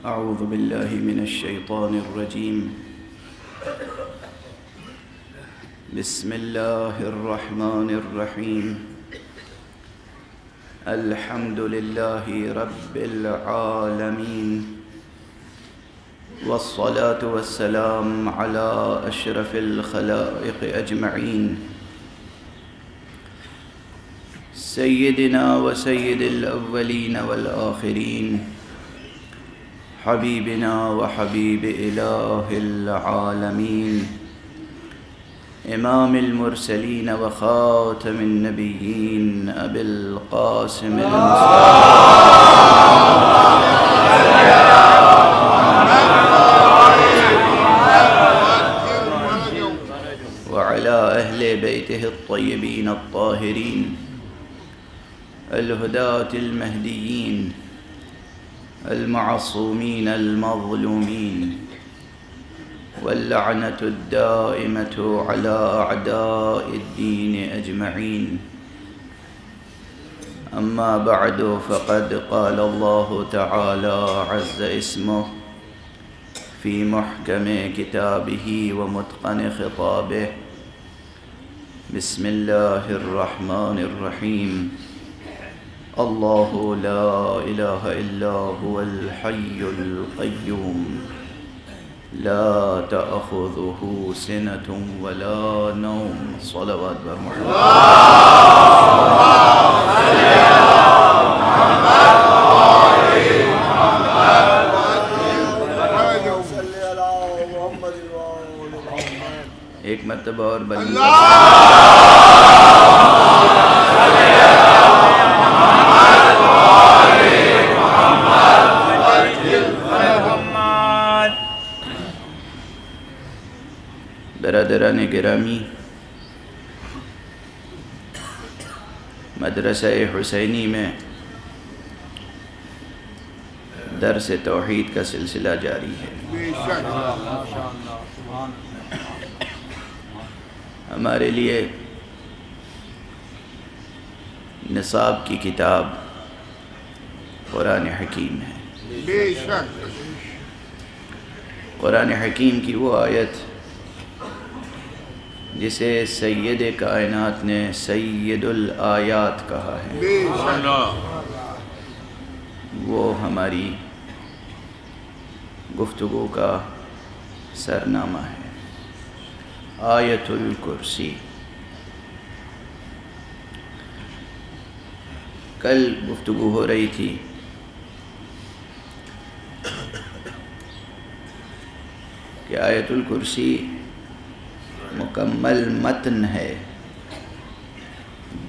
أعوذ بالله من الشيطان الرجيم. بسم الله الرحمن الرحيم. الحمد لله رب العالمين، والصلاة والسلام على أشرف الخلائق أجمعين، سيدنا وسيد الأولين والآخرين، حبيبنا وحبيب إله العالمين، إمام المرسلين وخاتم النبيين، أبي القاسم وعلى أهل بيته الطيبين الطاهرين الهداة المهديين المعصومين المظلومين، واللعنة الدائمة على أعداء الدين أجمعين. أما بعد، فقد قال الله تعالى عز اسمه في محكم كتابه ومتقن خطابه: بسم الله الرحمن الرحيم. الله لا إله إلا هو الحي القيوم، لا تأخذه سنة ولا نوم. صلوات محمد ایک مرتبہ اور بلند برادران گرامی، مدرسہ حسینی میں درس توحید کا سلسلہ جاری ہے۔ ہمارے لیے نصاب کی کتاب قرآن حکیم ہے۔ قرآن حکیم کی وہ آیت جسے سید کائنات نے سید الآیات کہا ہے، وہ ہماری گفتگو کا سرنامہ ہے، آیت الکرسی۔ کل گفتگو ہو رہی تھی کہ آیت الکرسی مکمل متن ہے،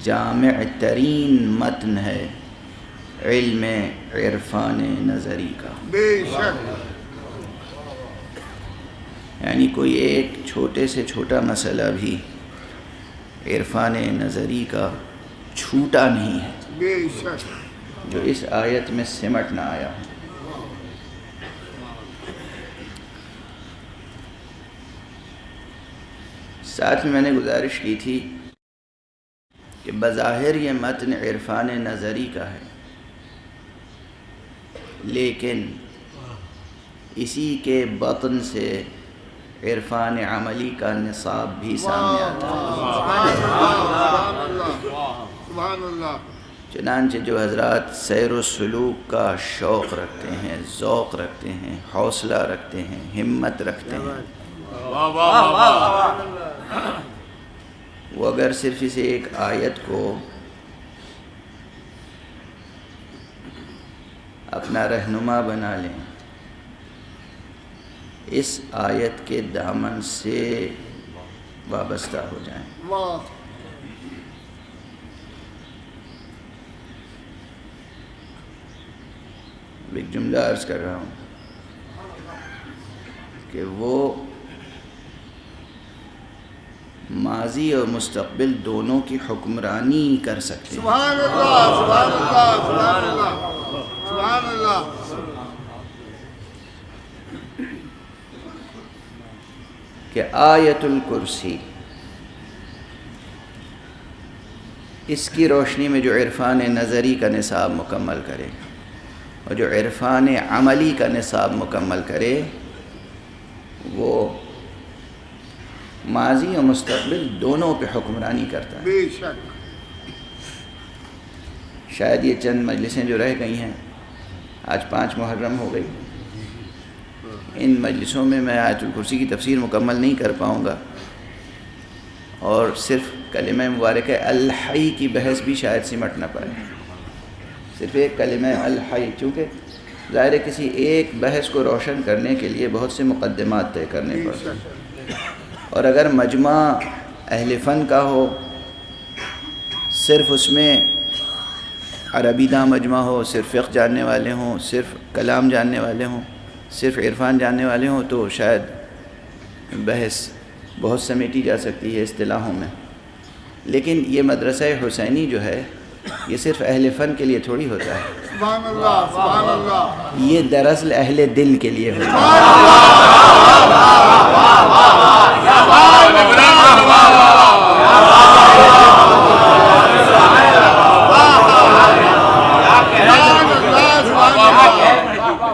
جامع ترین متن ہے علم عرفان نظری کا۔ یعنی کوئی ایک چھوٹے سے چھوٹا مسئلہ بھی عرفان نظری کا چھوٹا نہیں ہے جو اس آیت میں سمٹ نہ آیا۔ ساتھ میں نے گزارش کی تھی کہ بظاہر یہ متن عرفان نظری کا ہے، لیکن اسی کے بطن سے عرفان عملی کا نصاب بھی سامنے آتا ہے۔ چنانچہ جو حضرات سیر و سلوک کا شوق رکھتے ہیں، ذوق رکھتے ہیں، حوصلہ رکھتے ہیں، ہمت رکھتے ہیں، وہ اگر صرف اسے ایک آیت کو اپنا رہنما بنا لیں، اس آیت کے دامن سے وابستہ ہو جائیں، ایک جملہ عرض کر رہا ہوں کہ وہ ماضی اور مستقبل دونوں کی حکمرانی کر سکتے ہیں۔ سبحان اللہ، سبحان اللہ، سبحان اللہ، سبحان اللہ۔ کہ آیت الکرسی اس کی روشنی میں جو عرفان نظری کا نصاب مکمل کرے اور جو عرفان عملی کا نصاب مکمل کرے وہ ماضی و مستقبل دونوں پہ حکمرانی کرتا ہے۔ بے شک شاید یہ چند مجلسیں جو رہ گئی ہیں، آج 5 محرم ہو گئی، ان مجلسوں میں آیت الکرسی کی تفسیر مکمل نہیں کر پاؤں گا، اور صرف کلمہ مبارکہ الحی کی بحث بھی شاید سمٹ نہ پائے، صرف ایک کلمہ الحی، چونکہ ظاہر ہے کسی ایک بحث کو روشن کرنے کے لیے بہت سے مقدمات طے کرنے پڑتے ہیں، اور اگر مجمع اہل فن کا ہو، صرف اس میں عربی داں مجمع ہو، صرف فقہ جاننے والے ہوں، صرف کلام جاننے والے ہوں، صرف عرفان جاننے والے ہوں، تو شاید بحث بہت سمیٹی جا سکتی ہے اصطلاحوں میں، لیکن یہ مدرسہ حسینی جو ہے یہ صرف اہل فن کے لیے تھوڑی ہوتا ہے، سبحان اللہ سبحان اللہ یہ دراصل اہل دل کے لیے ہوتا ہے۔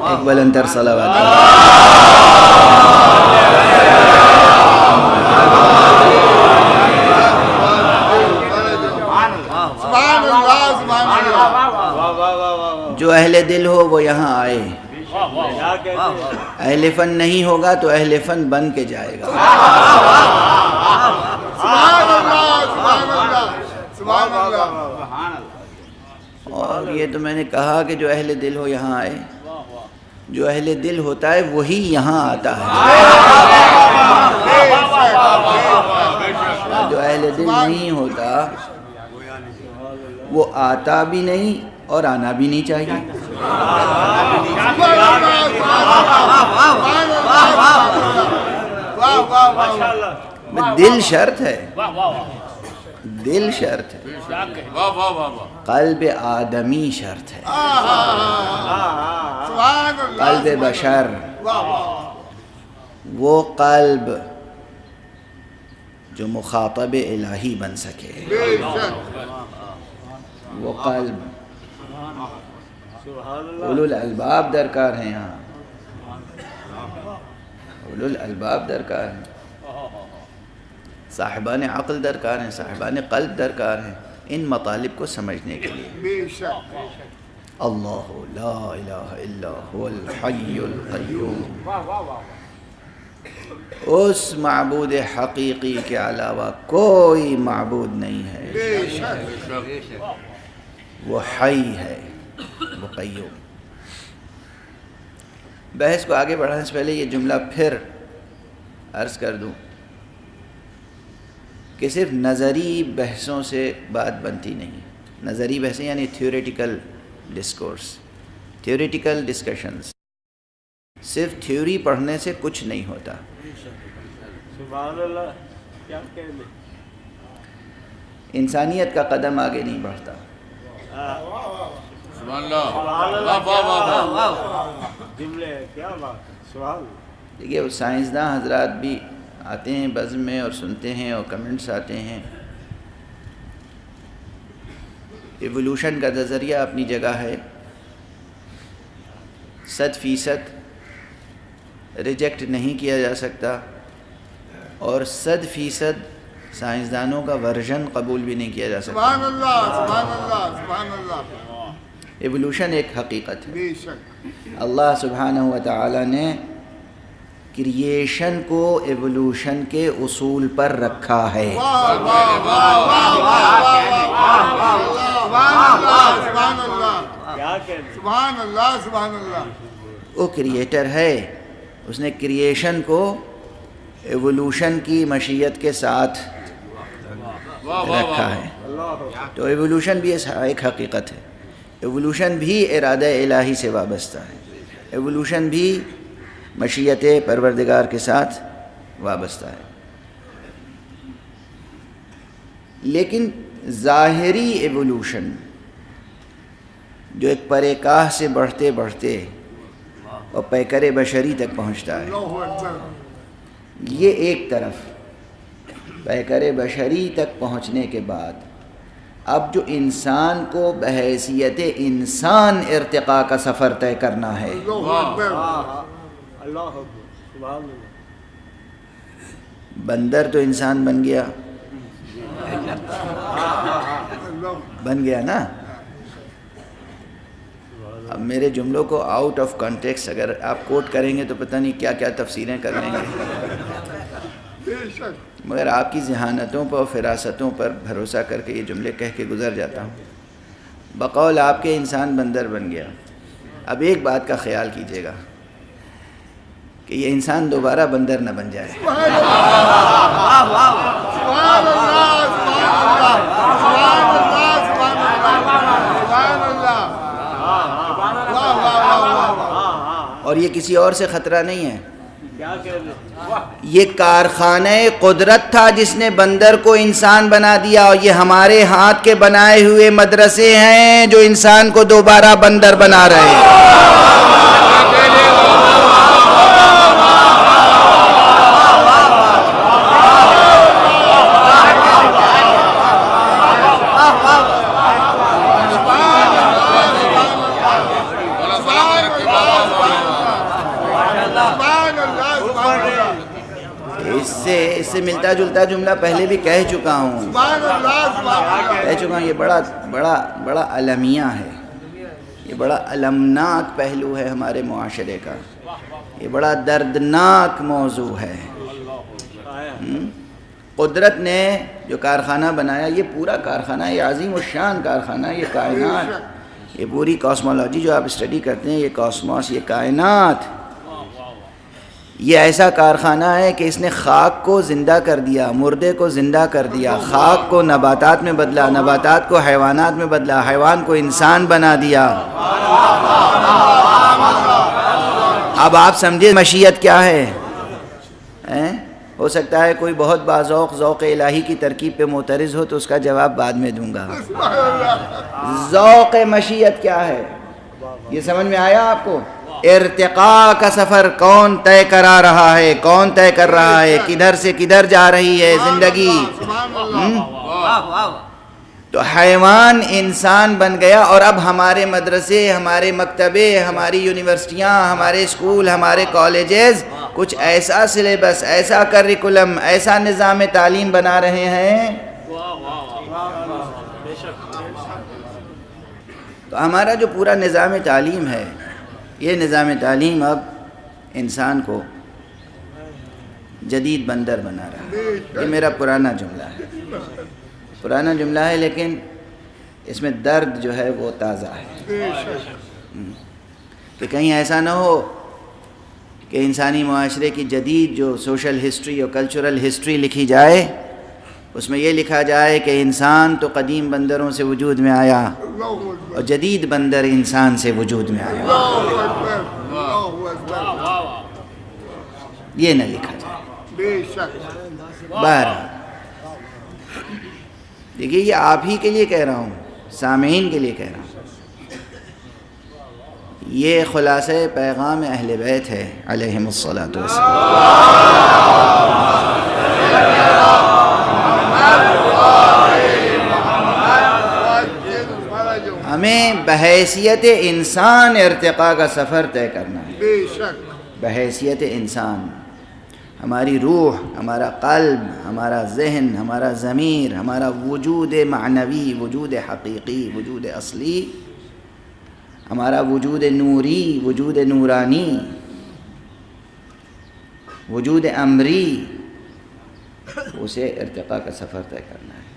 ایک بلندر صلوات جو اہل دل ہو وہ یہاں آئے، اہل فن نہیں ہوگا تو اہل فن بن کے جائے گا۔ سبحان اللہ سبحان اللہ سبحان اللہ۔ اور یہ تو میں نے کہا کہ جو اہل دل ہو یہاں آئے، جو اہل دل ہوتا ہے وہی یہاں آتا ہے، جو اہل دل نہیں ہوتا وہ آتا بھی نہیں اور آنا بھی نہیں چاہیے۔ دل شرط ہے، دل شرط ہے، قلب آدمی شرط ہے، قلب بشر، وہ قلب جو مخاطب الہی بن سکے، وہ قلب، اولو الالباب درکار ہیں یہاں، اولو الالباب درکار ہیں، صاحبان عقل درکار ہیں، صاحبان قلب درکار ہیں ان مطالب کو سمجھنے کے لیے۔ اللہ لا الہ الا هو الحی القیوم، اس معبود حقیقی کے علاوہ کوئی معبود نہیں ہے، وہ حی ہے، وہ قیوم۔ بحث کو آگے بڑھانے سے پہلے یہ جملہ پھر عرض کر دوں کہ صرف نظری بحثوں سے بات بنتی نہیں، نظری بحثیں یعنی تھیوریٹیکل ڈسکورس، تھیوریٹیکل ڈسکشنز، صرف تھیوری پڑھنے سے کچھ نہیں ہوتا۔ سبحان اللہ، کیا کہنے، انسانیت کا قدم آگے نہیں بڑھتا۔ سبحان اللہ، جملے کیا بات، سبحان اللہ۔ دیکھیے وہ سائنسداں حضرات بھی آتے ہیں بزم میں اور سنتے ہیں اور کمنٹس آتے ہیں، ایوولوشن کا نظریہ اپنی جگہ ہے، 100% ریجیکٹ نہیں کیا جا سکتا، اور 100% سائنسدانوں کا ورژن قبول بھی نہیں کیا جا سکتا۔ سبحان اللہ سبحان اللہ سبحان اللہ۔ ایوولوشن ایک حقیقت ہے، بے شک اللہ سبحانہ و تعالی نے کریشن کو ایوولوشن کے اصول پر رکھا ہے۔ سبحان اللہ کیا کہنے، سبحان اللہ سبحان اللہ۔ وہ کریٹر ہے، اس نے کریشن کو ایوولوشن کی مشیت کے ساتھ رکھا ہے، تو ایوولوشن بھی ایک حقیقت ہے، ایوولوشن بھی ارادہ الہی سے وابستہ ہے، ایوولوشن بھی مشیت پروردگار کے ساتھ وابستہ ہے، لیکن ظاہری ایوولوشن جو ایک پرے کاہ سے بڑھتے بڑھتے اور پیکر بشری تک پہنچتا ہے، اللہ اکبر۔ یہ ایک طرف پیکر بشری تک پہنچنے کے بعد اب جو انسان کو بحیثیت انسان ارتقاء کا سفر طے کرنا ہے، اللہ اکبر اللہ اکبر سبحان اللہ بندر تو انسان بن گیا، بن گیا نا. اب میرے جملوں کو آؤٹ آف کانٹیکسٹ اگر آپ کوٹ کریں گے تو پتہ نہیں کیا کیا تفسیریں کر لیں گے، بے شک مگر آپ کی ذہانتوں پر اور فراستوں پر بھروسہ کر کے یہ جملے کہہ کے گزر جاتا ہوں. بقول آپ کے انسان بندر بن گیا. اب ایک بات کا خیال کیجیے گا کہ یہ انسان دوبارہ بندر نہ بن جائے. سبحان اللہ سبحان اللہ سبحان اللہ سبحان اللہ واہ واہ واہ. اور یہ کسی اور سے خطرہ نہیں ہے، کیا کہہ رہے یہ کارخانہ قدرت تھا جس نے بندر کو انسان بنا دیا، اور یہ ہمارے ہاتھ کے بنائے ہوئے مدرسے ہیں جو انسان کو دوبارہ بندر بنا رہے ہیں. اس سے ملتا جلتا جملہ پہلے بھی کہہ چکا ہوں، یہ بڑا المیہ ہے، یہ بڑا المناک پہلو ہے ہمارے معاشرے کا، یہ بڑا دردناک موضوع ہے. قدرت نے جو کارخانہ بنایا، یہ پورا کارخانہ، یہ عظیم الشان کارخانہ، یہ کائنات، یہ پوری کاسمولوجی جو آپ اسٹڈی کرتے ہیں، یہ کاسموس، یہ کائنات، یہ ایسا کارخانہ ہے کہ اس نے خاک کو زندہ کر دیا، مردے کو زندہ کر دیا، خاک کو نباتات میں بدلا، نباتات کو حیوانات میں بدلا، حیوان کو انسان بنا دیا. اب آپ سمجھے مشیت کیا ہے؟ ہو سکتا ہے کوئی بہت باذوق ذوق الہی کی ترکیب پہ معترض ہو تو اس کا جواب بعد میں دوں گا. ذوق مشیت کیا ہے یہ سمجھ میں آیا آپ کو؟ ارتقاء کا سفر کون طے کرا رہا ہے، کون طے کر رہا ہے، کدھر سے کدھر جا رہی ہے زندگی. تو حیوان انسان بن گیا، اور اب ہمارے مدرسے، ہمارے مکتبے، ہماری یونیورسٹیاں، ہمارے اسکول، ہمارے کالجز کچھ ایسا سلیبس، ایسا کریکولم، ایسا نظام تعلیم بنا رہے ہیں. تو ہمارا جو پورا نظام تعلیم ہے، یہ نظام تعلیم اب انسان کو جدید بندر بنا رہا ہے. یہ میرا پرانا جملہ ہے لیکن اس میں درد جو ہے وہ تازہ ہے کہ کہیں ایسا نہ ہو کہ انسانی معاشرے کی جدید جو سوشل ہسٹری اور کلچرل ہسٹری لکھی جائے، اس میں یہ لکھا جائے کہ انسان تو قدیم بندروں سے وجود میں آیا اور جدید بندر انسان سے وجود میں آیا. یہ نہ لکھا جائے. بہرحال دیکھیے، یہ آپ ہی کے لیے کہہ رہا ہوں، سامعین کے لیے کہہ رہا ہوں. یہ خلاصہ پیغام اہل بیت ہے علیہم الصلاۃ والسلام. ہمیں بحیثیت انسان ارتقاء کا سفر طے کرنا ہے. بحیثیت انسان، ہماری روح، ہمارا قلب، ہمارا ذہن، ہمارا ضمیر، ہمارا وجود معنوی، وجود حقیقی، وجود اصلی، ہمارا وجود نوری، وجود نورانی، وجود امری، اسے ارتقاء کا سفر طے کرنا ہے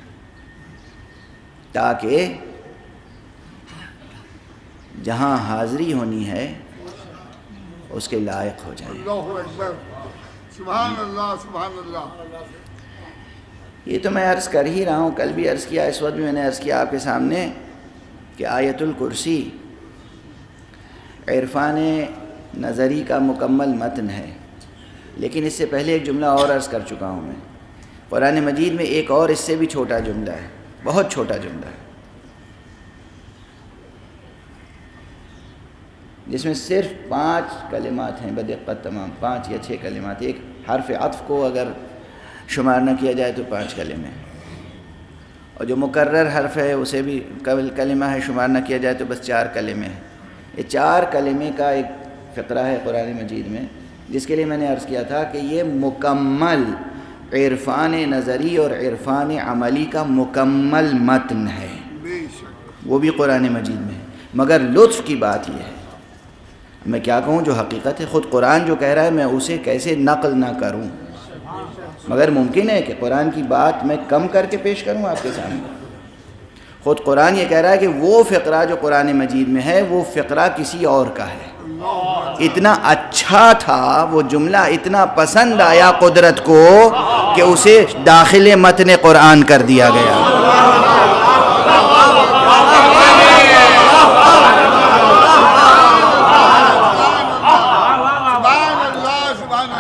تاکہ جہاں حاضری ہونی ہے اس کے لائق ہو جائیں. سبحان اللہ سبحان اللہ. یہ تو میں عرض کر ہی رہا ہوں، کل بھی عرض کیا، اس وقت بھی میں نے عرض کیا آپ کے سامنے کہ آیت الکرسی عرفان نظری کا مکمل متن ہے. لیکن اس سے پہلے ایک جملہ اور عرض کر چکا ہوں میں. قرآن مجید میں ایک اور اس سے بھی چھوٹا جملہ ہے، بہت چھوٹا جملہ ہے، جس میں صرف 5 کلمات ہیں بدقت، تمام 5 یا 6 کلمات. ایک حرف عطف کو اگر شمار نہ کیا جائے تو 5 کلمے، اور جو مکرر حرف ہے اسے بھی کلمہ ہے شمار نہ کیا جائے تو بس 4 کلمے ہیں. یہ 4 کلمے کا ایک فقرہ ہے قرآن مجید میں، جس کے لیے میں نے عرض کیا تھا کہ یہ مکمل عرفان نظری اور عرفان عملی کا مکمل متن ہے، وہ بھی قرآن مجید میں ہے. مگر لطف کی بات یہ ہے، میں کیا کہوں، جو حقیقت ہے خود قرآن جو کہہ رہا ہے میں اسے کیسے نقل نہ کروں، مگر ممکن ہے کہ قرآن کی بات میں کم کر کے پیش کروں آپ کے سامنے. خود قرآن یہ کہہ رہا ہے کہ وہ فقرہ جو قرآن مجید میں ہے وہ فقرہ کسی اور کا ہے. اتنا اچھا تھا وہ جملہ، اتنا پسند آیا قدرت کو کہ اسے داخل متن قرآن کر دیا گیا.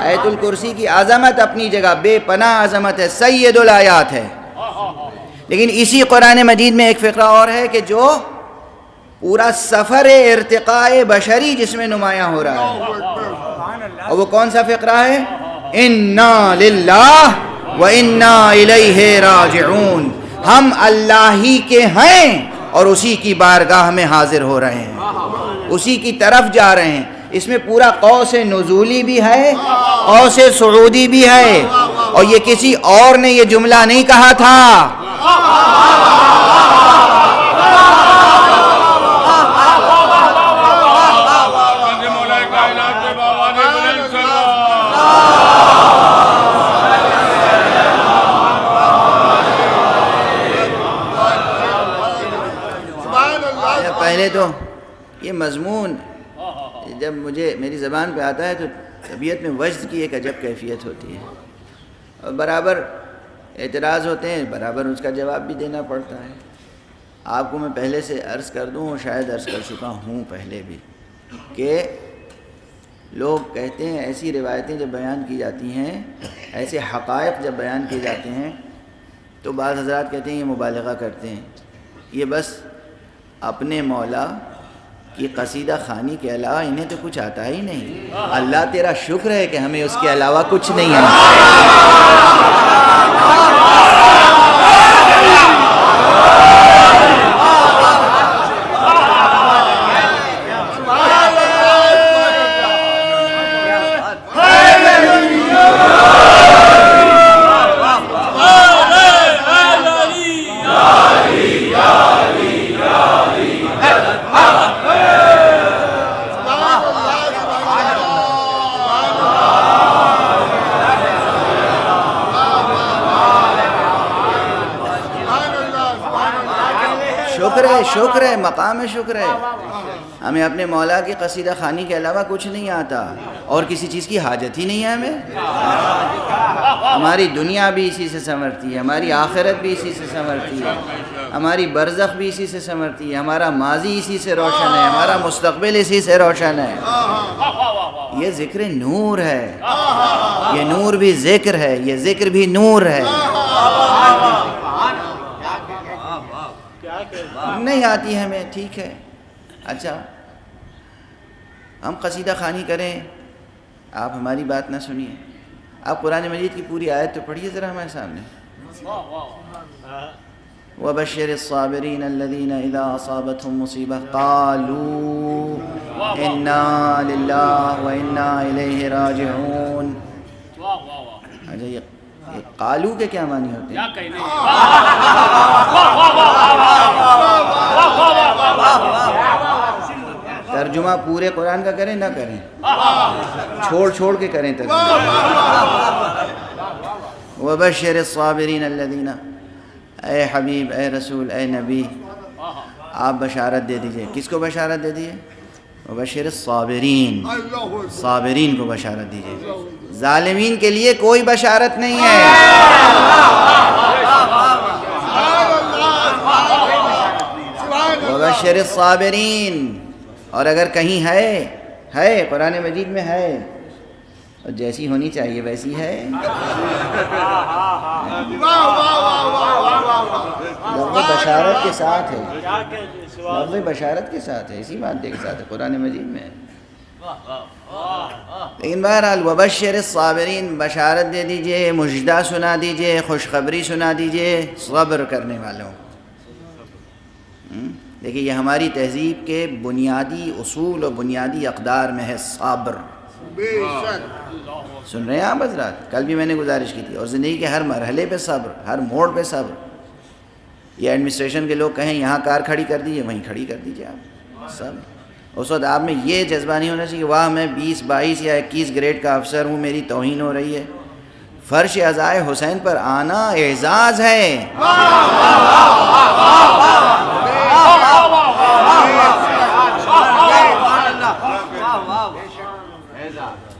آیت الکرسی کی عظمت اپنی جگہ بے پناہ عظمت ہے، سید الآیات ہے، لیکن اسی قرآن مجید میں ایک فقرہ اور ہے کہ جو پورا سفر ارتقاء بشری جس میں نمایاں ہو رہا ہے. اور وہ کون سا فقرہ ہے؟ انا للہ و انا الیہ راجعون. ہم اللہ ہی کے ہیں اور اسی کی بارگاہ میں حاضر ہو رہے ہیں، اسی کی طرف جا رہے ہیں. اس میں پورا قوس نزولی بھی ہے، قوس صعودی بھی ہے، اور یہ کسی اور نے یہ جملہ نہیں کہا تھا. پہلے تو یہ مضمون جب میری زبان پہ آتا ہے تو طبیعت میں وجد کی ایک عجب کیفیت ہوتی ہے، اور برابر اعتراض ہوتے ہیں، برابر اس کا جواب بھی دینا پڑتا ہے. آپ کو میں پہلے سے عرض کر دوں، اور شاید عرض کر چکا ہوں پہلے بھی، کہ لوگ کہتے ہیں ایسی روایتیں جب بیان کی جاتی ہیں، ایسے حقائق جب بیان کیے جاتے ہیں تو بعض حضرات کہتے ہیں یہ مبالغہ کرتے ہیں، یہ بس اپنے مولا کی قصیدہ خوانی کے علاوہ انہیں تو کچھ آتا ہی نہیں. اللہ تیرا شکر ہے کہ ہمیں اس کے علاوہ کچھ نہیں آتا. شکر ہے، مقام شکر ہے. ہمیں اپنے مولا کی قصیدہ خوانی کے علاوہ کچھ نہیں آتا، اور کسی چیز کی حاجت ہی نہیں ہے ہمیں. ہماری دنیا بھی اسی سے سنورتی ہے، ہماری آخرت بھی اسی سے سنورتی ہے، ہماری برزخ بھی اسی سے سنورتی ہے، ہمارا ماضی اسی سے روشن ہے، ہمارا مستقبل اسی سے روشن ہے. یہ ذکر نور ہے، یہ نور بھی ذکر ہے، یہ ذکر بھی نور ہے. نہیں آتی ہمیں، ٹھیک ہے. اچھا ہم قصیدہ خوانی کریں، آپ ہماری بات نہ سنیے. آپ قرآن مجید کی پوری آیت تو پڑھیے ذرا ہمارے سامنے. وَبَشِّرِ الصَّابِرِينَ الَّذِينَ إِذَا أَصَابَتْهُمْ مُصِيبَةٌ قَالُوا إِنَّا لِلَّهِ وَإِنَّا إِلَيْهِ رَاجِعُونَ. اچھا یہ قالو کے کیا معنی ہوتے ہیں؟ ترجمہ پورے قرآن کا کریں نہ کریں، چھوڑ کے کریں ترجمہ. وَبَشِّرِ الصَّابِرِينَ الَّذِينَ، اے حبیب، اے رسول، اے نبی، آپ بشارت دے دیجئے. کس کو بشارت دے دیجئے؟ وَبَشِّرِ الصَّابِرِينَ، صابرین کو بشارت دیجئے. ظالمین کے لیے کوئی بشارت نہیں ہے. وَبَشِّرِ الصَّابِرِينَ. اور اگر کہیں ہے قرآن مجید میں ہے، اور جیسی ہونی چاہیے ویسی ہے. لفظ بشارت کے ساتھ ہے، لفظ بشارت کے ساتھ ہے، اسی مادے کے ساتھ ہے قرآن مجید میں. لیکن بہرحال وبشر الصابرین، بشارت دے دیجئے، مژدہ سنا دیجئے، خوشخبری سنا دیجئے صبر کرنے والوں کو۔ دیکھیے یہ ہماری تہذیب کے بنیادی اصول اور بنیادی اقدار میں ہے صبر۔ بے شک سن رہے ہیں آپ حضرات؟ کل بھی میں نے گزارش کی تھی، اور زندگی کے ہر مرحلے پہ صبر، ہر موڑ پہ صبر۔ یہ ایڈمنسٹریشن کے لوگ کہیں یہاں کار کھڑی کر دیجیے، وہیں کھڑی کر دیجیے آپ، صبر۔ اس وقت آپ میں یہ جذبہ نہیں ہونا چاہیے کہ واہ میں 20، 22 یا 21 گریڈ کا افسر ہوں، میری توہین ہو رہی ہے۔ فرش عزائے حسین پر آنا اعزاز ہے۔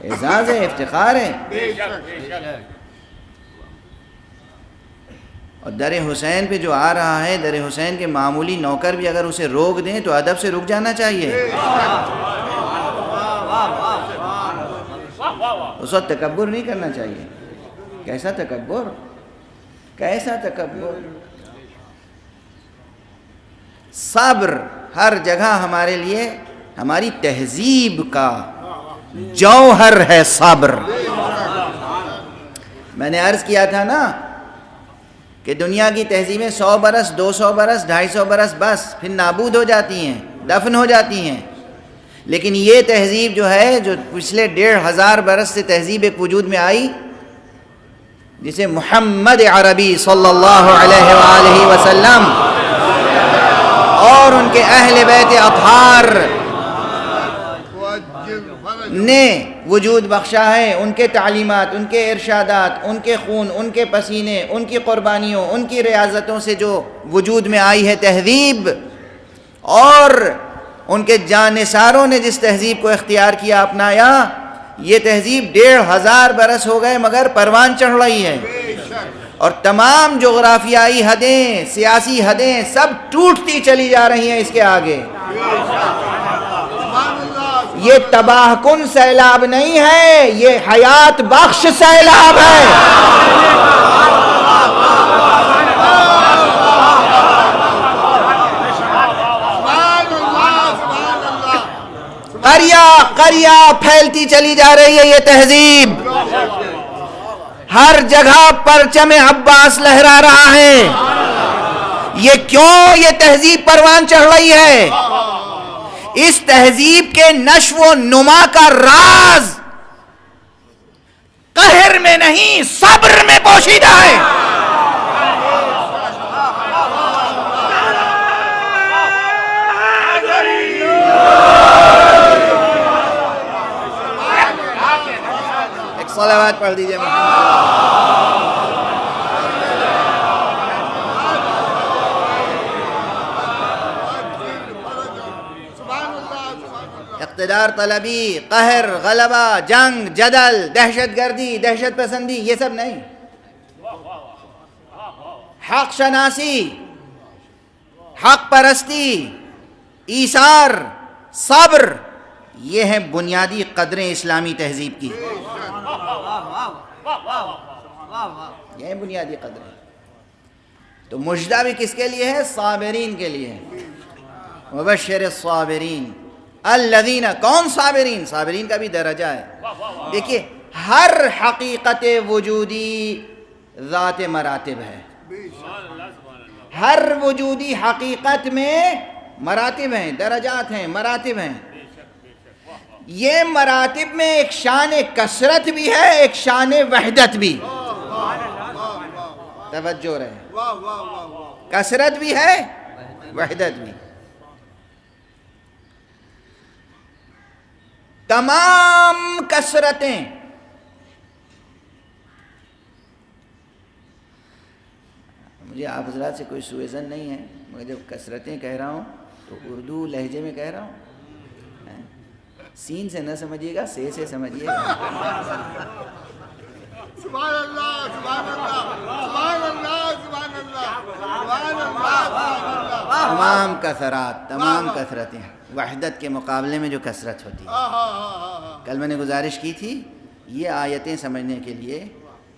اعزاز ہے، افتخار ہے۔ اور در حسین پہ جو آ رہا ہے، در حسین کے معمولی نوکر بھی اگر اسے روک دیں تو ادب سے رک جانا چاہیے۔ اس وقت تکبر نہیں کرنا چاہیے۔ کیسا تکبر، کیسا تکبر! صبر ہر جگہ ہمارے لیے، ہماری تہذیب کا جوہر ہے صبر۔ میں نے عرض کیا تھا نا کہ دنیا کی تہذیبیں 100 برس، 200 برس، 250 برس بس پھر نابود ہو جاتی ہیں، دفن ہو جاتی ہیں۔ لیکن یہ تہذیب جو ہے، جو پچھلے 1500 برس سے تہذیب ایک وجود میں آئی، جسے محمد عربی صلی اللہ علیہ وآلہ وسلم اور ان کے اہل بیت اطہار نے وجود بخشا ہے، ان کے تعلیمات، ان کے ارشادات، ان کے خون، ان کے پسینے، ان کی قربانیوں، ان کی ریاضتوں سے جو وجود میں آئی ہے تہذیب، اور ان کے جانثاروں نے جس تہذیب کو اختیار کیا، اپنایا، یہ تہذیب 1500 برس ہو گئے مگر پروان چڑھ رہی ہے، اور تمام جغرافیائی حدیں، سیاسی حدیں سب ٹوٹتی چلی جا رہی ہیں اس کے آگے۔ یہ تباہ کن سیلاب نہیں ہے، یہ حیات بخش سیلاب ہے۔ قریہ قریہ پھیلتی چلی جا رہی ہے یہ تہذیب، ہر جگہ پرچم عباس لہرا رہا ہے۔ یہ کیوں یہ تہذیب پروان چڑھ رہی ہے؟ اس تہذیب کے نشو و نما کا راز قہر میں نہیں، صبر میں پوشیدہ ہے۔ ایک صلوات پڑھ دیجئے اقتدار طلبی، قہر، غلبہ، جنگ، جدل، دہشت گردی، دہشت پسندی، یہ سب نہیں۔ حق شناسی، حق پرستی، ایثار، صبر، یہ ہیں بنیادی قدریں اسلامی تہذیب کی۔ یہ ہیں بنیادی قدریں۔ تو مژدہ بھی کس کے لیے ہے؟ صابرین کے لیے ہے۔ وبشر الصابرین الذین، کون صابرین؟ صابرین کا بھی درجہ ہے۔ دیکھیے ہر حقیقت وجودی ذات مراتب ہے، ہر وجودی حقیقت میں مراتب ہیں، درجات ہیں، مراتب ہیں۔ یہ مراتب میں ایک شان کثرت بھی ہے، ایک شان وحدت بھی۔ توجہ رہے، کثرت بھی ہے، وحدت بھی۔ تمام کثرتیں مجھے آپ حضرات سے کوئی سوء ظن نہیں ہے، مگر جب کثرتیں کہہ رہا ہوں تو اردو لہجے میں کہہ رہا ہوں، سین سے نہ سمجھیے گا، سے سمجھیے گا۔ سبحان اللہ، سبحان اللہ، سبحان اللہ، سبحان اللہ، سبحان اللہ۔ تمام کثرات، تمام کثرتیں وحدت کے مقابلے میں جو کثرت ہوتی ہے۔ کل میں نے گزارش کی تھی، یہ آیتیں سمجھنے کے لیے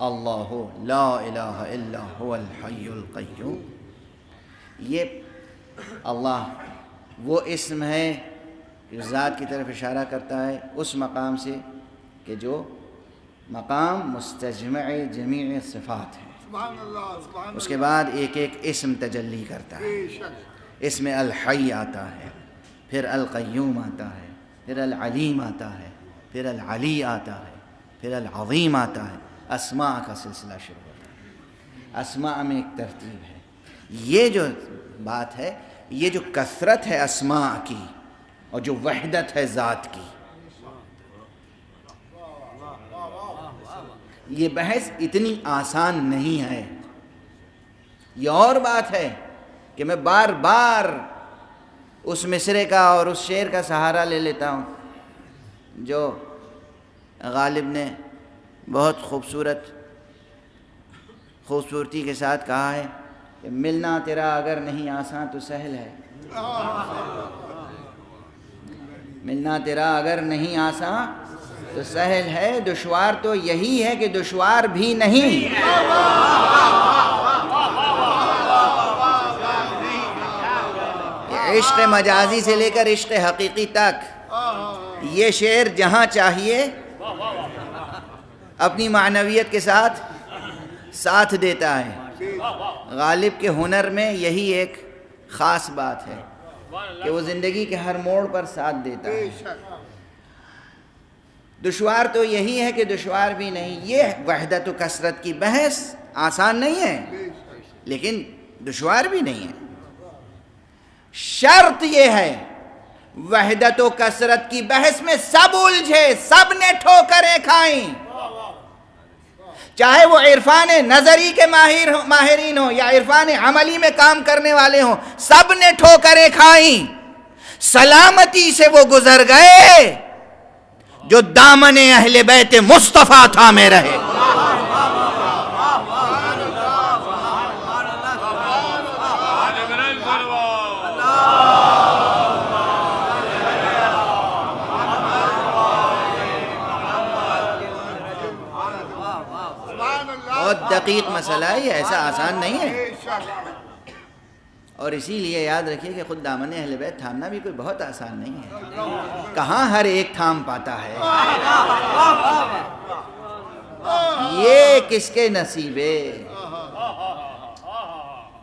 اللہ لا الہ الا هو الحی القیوم، یہ اللہ وہ اسم ہے اس ذات کی طرف اشارہ کرتا ہے اس مقام سے کہ جو مقام مستجمع جمیع صفات ہے. سبحان اللہ سبحان اس کے بعد ایک ایک اسم تجلی کرتا ہے. بے شک اس میں الحی آتا ہے، پھر القیوم آتا ہے، پھر العلیم آتا ہے، پھر العلی آتا ہے، پھر العظیم آتا ہے. اسماء کا سلسلہ شروع ہوتا ہے. اسماء میں ایک ترتیب ہے. یہ جو بات ہے، یہ جو کثرت ہے اسماء کی اور جو وحدت ہے ذات کی، یہ بحث اتنی آسان نہیں ہے. یہ اور بات ہے کہ میں بار بار اس مصرے کا اور اس شعر کا سہارا لے لیتا ہوں جو غالب نے بہت خوبصورتی کے ساتھ کہا ہے کہ ملنا تیرا اگر نہیں آسان تو سہل ہے. ملنا تیرا اگر نہیں آسان تو سہل ہے، دشوار تو یہی ہے کہ دشوار بھی نہیں. عشق مجازی سے لے کر عشق حقیقی تک یہ شعر جہاں چاہیے اپنی معنویت کے ساتھ دیتا ہے. غالب کے ہنر میں یہی ایک خاص بات ہے کہ وہ زندگی کے ہر موڑ پر ساتھ دیتا ہے. دشوار تو یہی ہے کہ دشوار بھی نہیں. یہ وحدت و کثرت کی بحث آسان نہیں ہے لیکن دشوار بھی نہیں ہے. شرط یہ ہے وحدت و کثرت کی بحث میں سب الجھے، سب نے ٹھوکریں کھائیں، چاہے وہ عرفان نظری کے ماہرین ہوں یا عرفان عملی میں کام کرنے والے ہوں، سب نے ٹھوکریں کھائیں. سلامتی سے وہ گزر گئے جو دامن اہل بیت مصطفیٰ تھامے رہے. بہت دقیق مسئلہ ہے یہ، ایسا آسان نہیں ہے. اور اسی لیے یاد رکھیے کہ خود دامن اہل بیت تھامنا بھی کوئی بہت آسان نہیں ہے. کہاں ہر ایک تھام پاتا ہے. یہ کس کے نصیبے،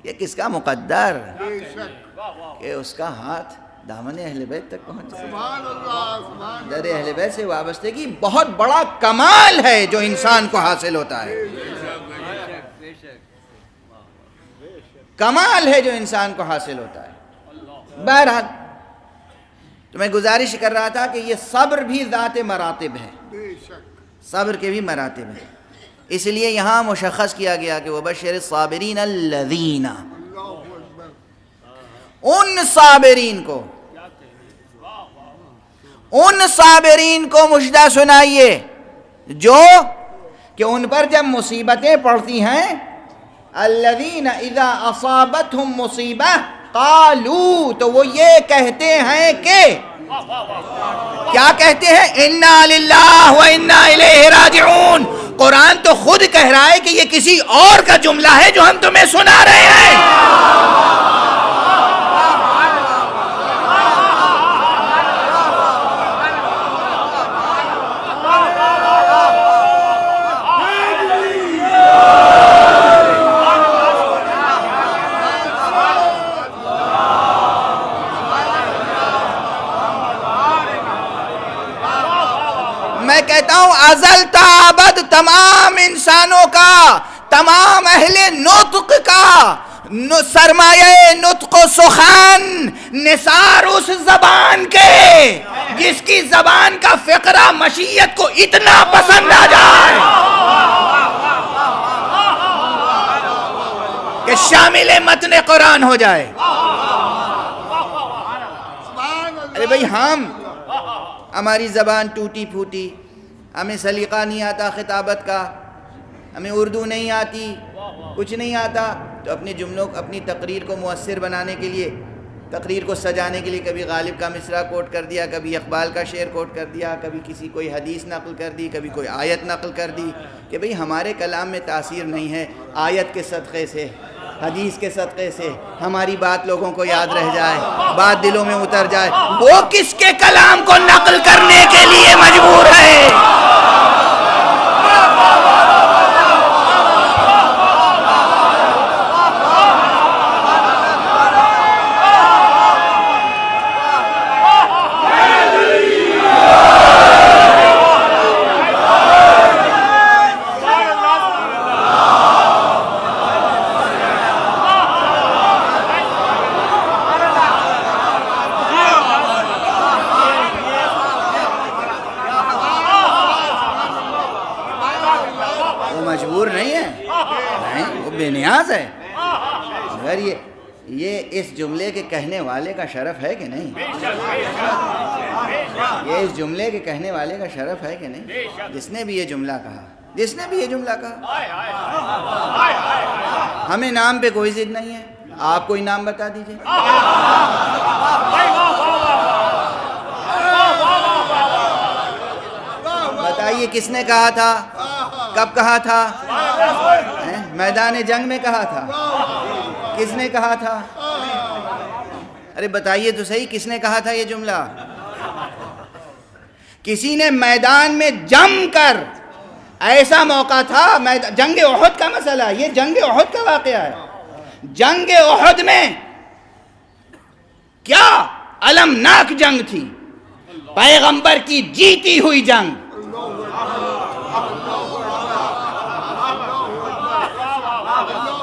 یہ کس کا مقدر کہ اس کا ہاتھ دامن اہل بیت تک پہنچ جائے. در اہل بیت سے وابستگی بہت بڑا کمال ہے جو انسان کو حاصل ہوتا ہے. کمال ہے جو انسان کو حاصل ہوتا ہے. بہرحال تو میں گزارش کر رہا تھا کہ یہ صبر بھی ذات مراتب ہے، صبر کے بھی مراتب ہیں. اس لیے یہاں مشخص کیا گیا کہ وَبَشِّرِ الصَّابِرِينَ الَّذِينَ، ان صابرین کو مژدہ سنائیے جو کہ ان پر جب مصیبتیں پڑتی ہیں، الذین اذا اصابتہم مصیبہ قالوا، تو وہ یہ کہتے ہیں کہ کیا کہتے ہیں؟ انا للہ و انا الیہ راجعون. قرآن تو خود کہہ رہا ہے کہ یہ کسی اور کا جملہ ہے جو ہم تمہیں سنا رہے ہیں. میں کہتا ہوں ازل تا ابد تمام انسانوں کا، تمام اہل نطق کا سرمایہ نطق و سخن نثار اس زبان کے جس کی زبان کا فقرہ مشیت کو اتنا پسند آ جائے کہ شامل متن قرآن ہو جائے. ارے بھئی ہماری زبان ٹوٹی پھوٹی، ہمیں سلیقہ نہیں آتا خطابت کا، ہمیں اردو نہیں آتی، کچھ نہیں آتا، تو اپنے جملوں اپنی تقریر کو مؤثر بنانے کے لیے، تقریر کو سجانے کے لیے کبھی غالب کا مصرع کوٹ کر دیا، کبھی اقبال کا شعر کوٹ کر دیا، کبھی کسی کوئی حدیث نقل کر دی، کبھی کوئی آیت نقل کر دی کہ بھئی ہمارے کلام میں تاثیر نہیں ہے، آیت کے صدقے سے حدیث کے صدقے سے ہماری بات لوگوں کو یاد رہ جائے، بات دلوں میں اتر جائے، وہ کس کے کلام کو نقل کرنے کے لیے مجبور ہے؟ یہ اس جملے کے کہنے والے کا شرف ہے کہ نہیں؟ یہ اس جملے کے کہنے والے کا شرف ہے کہ نہیں؟ جس نے بھی یہ جملہ کہا، ہمیں نام پہ کوئی ضد نہیں ہے، آپ کوئی نام بتا دیجئے۔ بتائیے کس نے کہا تھا، کب کہا تھا؟ میدان جنگ میں کہا تھا؟ کس نے کہا تھا؟ ارے بتائیے تو صحیح، کس نے کہا تھا یہ جملہ؟ کسی نے میدان میں جم کر، ایسا موقع تھا، جنگ احد کا مسئلہ، یہ جنگ احد کا واقعہ ہے۔ جنگ احد میں کیا المناک جنگ تھی، پیغمبر کی جیتی ہوئی جنگ۔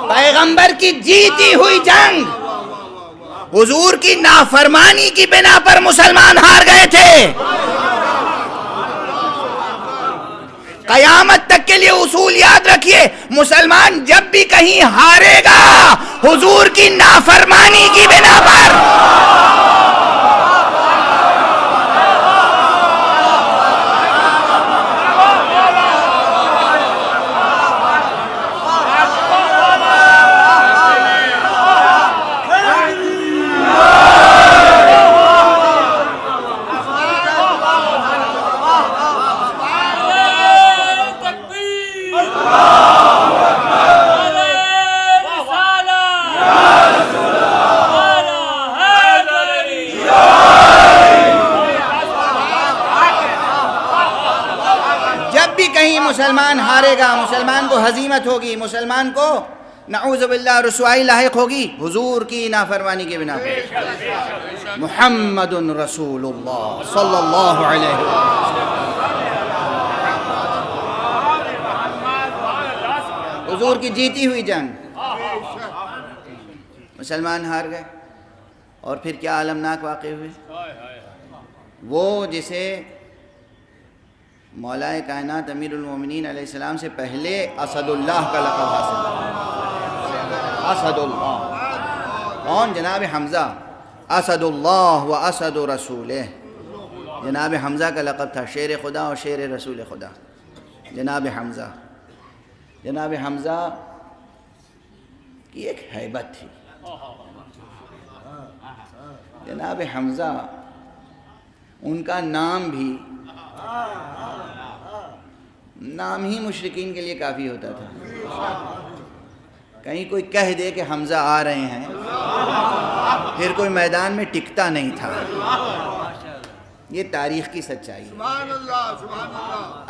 پیغمبر کی جیتی ہوئی جنگ، حضور کی نافرمانی کی بنا پر مسلمان ہار گئے تھے۔ قیامت تک کے لیے اصول یاد رکھیے، مسلمان جب بھی کہیں ہارے گا حضور کی نافرمانی کی بنا پر۔ مسلمان ہارے گا، مسلمان کو ہزیمت ہوگی، مسلمان کو نعوذ باللہ رسوائی لاحق ہوگی حضور کی نافرمانی کے بنا پر۔ محمد رسول اللہ صلی اللہ علیہ وسلم، حضور کی جیتی ہوئی جنگ، مسلمان ہار گئے۔ اور پھر کیا المناک واقع ہوئے؟ وہ جسے مولا کائنات امیر المومنین علیہ السلام سے پہلے اسد اللہ کا لقب حاصل، اسد اللہ، کون؟ جناب حمزہ، اسد اللہ و اسد رسولہ، جناب حمزہ کا لقب تھا، شیر خدا اور شیر رسول خدا، جناب حمزہ۔ جناب حمزہ کی ایک ہیبت تھی، جناب حمزہ ان کا نام بھی، نام ہی مشرکین کے لیے کافی ہوتا تھا۔ کہیں کوئی کہہ دے کہ حمزہ آ رہے ہیں، پھر کوئی میدان میں ٹکتا نہیں تھا۔ یہ تاریخ کی سچائی ہے۔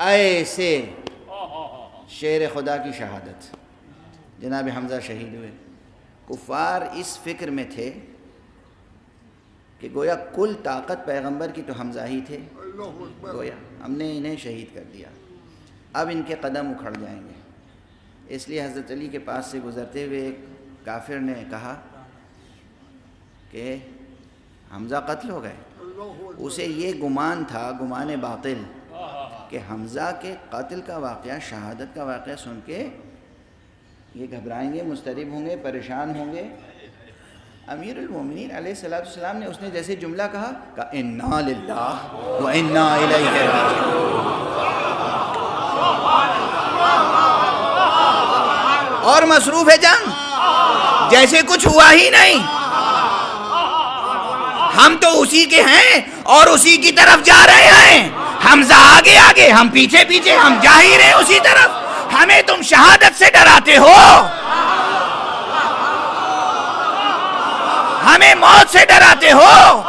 ایسے شیر خدا کی شہادت، جناب حمزہ شہید ہوئے۔ کفار اس فکر میں تھے کہ گویا کل طاقت پیغمبر کی تو حمزہ ہی تھے، گویا ہم نے انہیں شہید کر دیا، اب ان کے قدم اکھڑ جائیں گے۔ اس لیے حضرت علی کے پاس سے گزرتے ہوئے ایک کافر نے کہا کہ حمزہ قتل ہو گئے۔ اسے یہ گمان تھا، گمان باطل، کہ حمزہ کے قتل کا واقعہ، شہادت کا واقعہ سن کے یہ گھبرائیں گے، مضطرب ہوں گے، پریشان ہوں گے۔ امیر المومنین علیہ السلام نے، اس نے جیسے جملہ کہا اِنَّا لِلَّهِ وَإِنَّا إِلَيْهِ رَاجِعُونَ، اور مصروف ہے جنگ، جیسے کچھ ہوا ہی نہیں۔ ہم تو اسی کے ہیں اور اسی کی طرف جا رہے ہیں، حمزہ آگے آگے، ہم پیچھے پیچھے، ہم جا ہی رہے اسی طرف، ہمیں تم شہادت سے ڈراتے ہو۔ ہمیں موت سے ڈراتے ہو.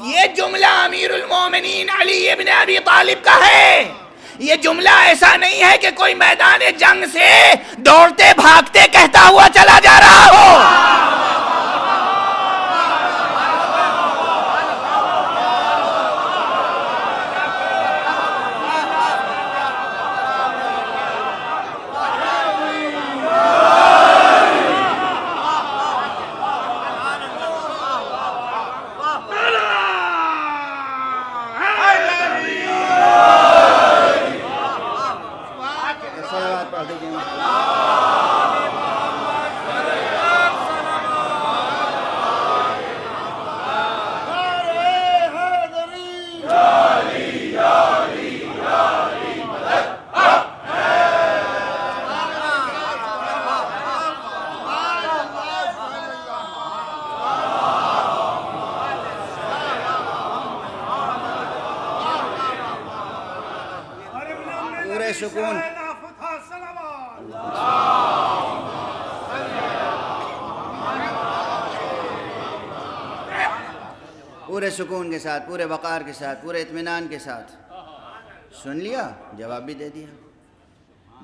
یہ جملہ امیر المومنین علی ابن ابی طالب کا ہے. یہ جملہ ایسا نہیں ہے کہ کوئی میدان جنگ سے دوڑتے بھاگتے کہتا ہوا چلا جا رہا ہو. سکون پورے سکون کے ساتھ، پورے وقار کے ساتھ، پورے اطمینان کے ساتھ. سن لیا، جواب بھی دے دیا.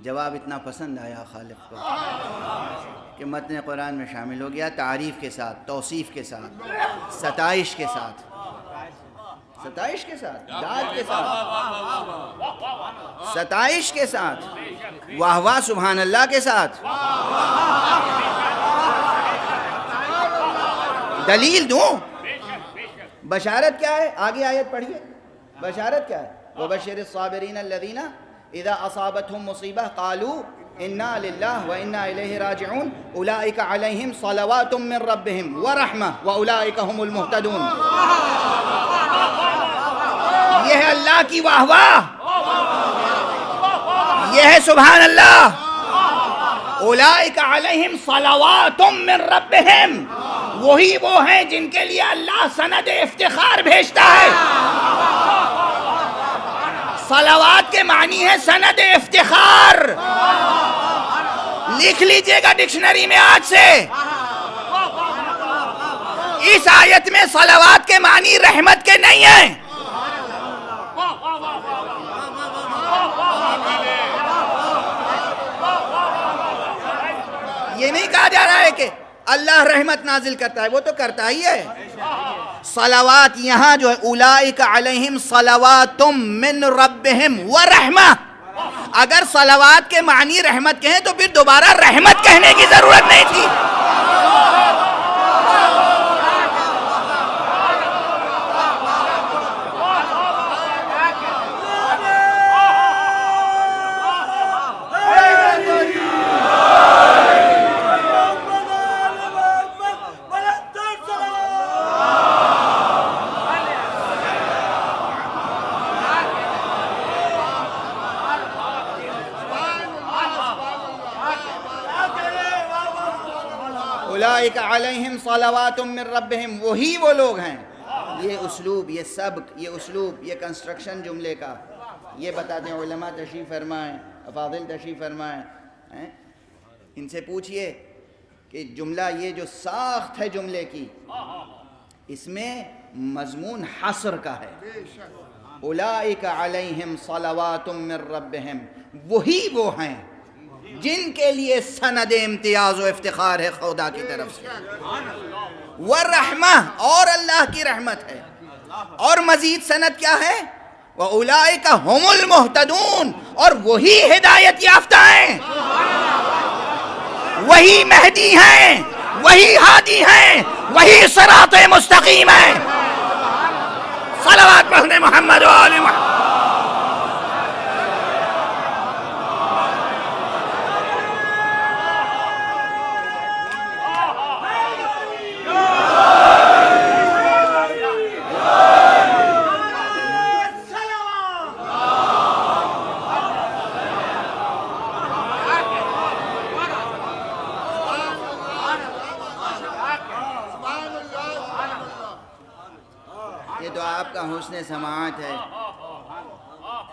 جواب اتنا پسند آیا خالق کو کہ متن قرآن میں شامل ہو گیا، تعریف کے ساتھ، توصیف کے ساتھ، ستائش کے ساتھ، ستائش کے ساتھ، داد کے ساتھ، ستائش کے ساتھ، واہ واہ سبحان اللہ کے ساتھ. دلیل دوں؟ بشارت کیا ہے؟ آگے آیت پڑھیے. بشارت کیا ہے؟ وَبَشِّرِ الصَّابِرِينَ الَّذِينَ إِذَا أَصَابَتْهُمْ مُصِيبَةٌ قَالُوا إِنَّا لِلَّهِ وَإِنَّا إِلَيْهِ رَاجِعُونَ أُولَٰئِكَ عَلَيْهِمْ صَلَوَاتٌ مِّن رَّبِّهِمْ وَرَحْمَةٌ وَأُولَٰئِكَ هُمُ الْمُهْتَدُونَ. یہ ہے اللہ کی واہ واہ، یہ ہے سبحان اللہ. اولئک علیہم صلوات من ربہم، وہی وہ ہیں جن کے لیے اللہ سند افتخار بھیجتا ہے. صلوات کے معنی ہے سند افتخار. لکھ لیجئے گا ڈکشنری میں آج سے. اس آیت میں صلوات کے معنی رحمت کے نہیں ہیں. یہ نہیں کہا جا رہا ہے کہ اللہ رحمت نازل کرتا ہے، وہ تو کرتا ہی ہے. صلوات یہاں جو ہے اولئک علیہم صلوات من ربہم ورحمہ، اگر صلوات کے معنی رحمت کہیں تو پھر دوبارہ رحمت کہنے کی ضرورت نہیں تھی. اولئک علیہم صلوات من ربہم، وہی وہ لوگ ہیں. یہ اسلوب، یہ سبق، یہ اسلوب، یہ کنسٹرکشن جملے کا یہ بتاتے ہیں علماء تشریف فرمائیں، افاضل تشریف فرمائیں. ان سے پوچھئے کہ جملہ یہ جو ساخت ہے جملے کی، اس میں مضمون حصر کا ہے. اولئک علیہم صلوات من ربہم، وہی وہ ہیں جن کے لیے سند امتیاز و افتخار ہے خدا کی طرف سے. والرحمہ، اور اللہ کی رحمت ہے. اور مزید سند کیا ہے؟ وَأُولَئِكَ هُمُ الْمُهْتَدُونَ، اور وہی ہدایت یافتہ ہیں، وہی مہدی ہیں، وہی ہادی ہیں، وہی صراط مستقیم ہیں. صلوات پڑھنے محمد و آل محمد. یہ تو آپ کا حسن سماعت ہے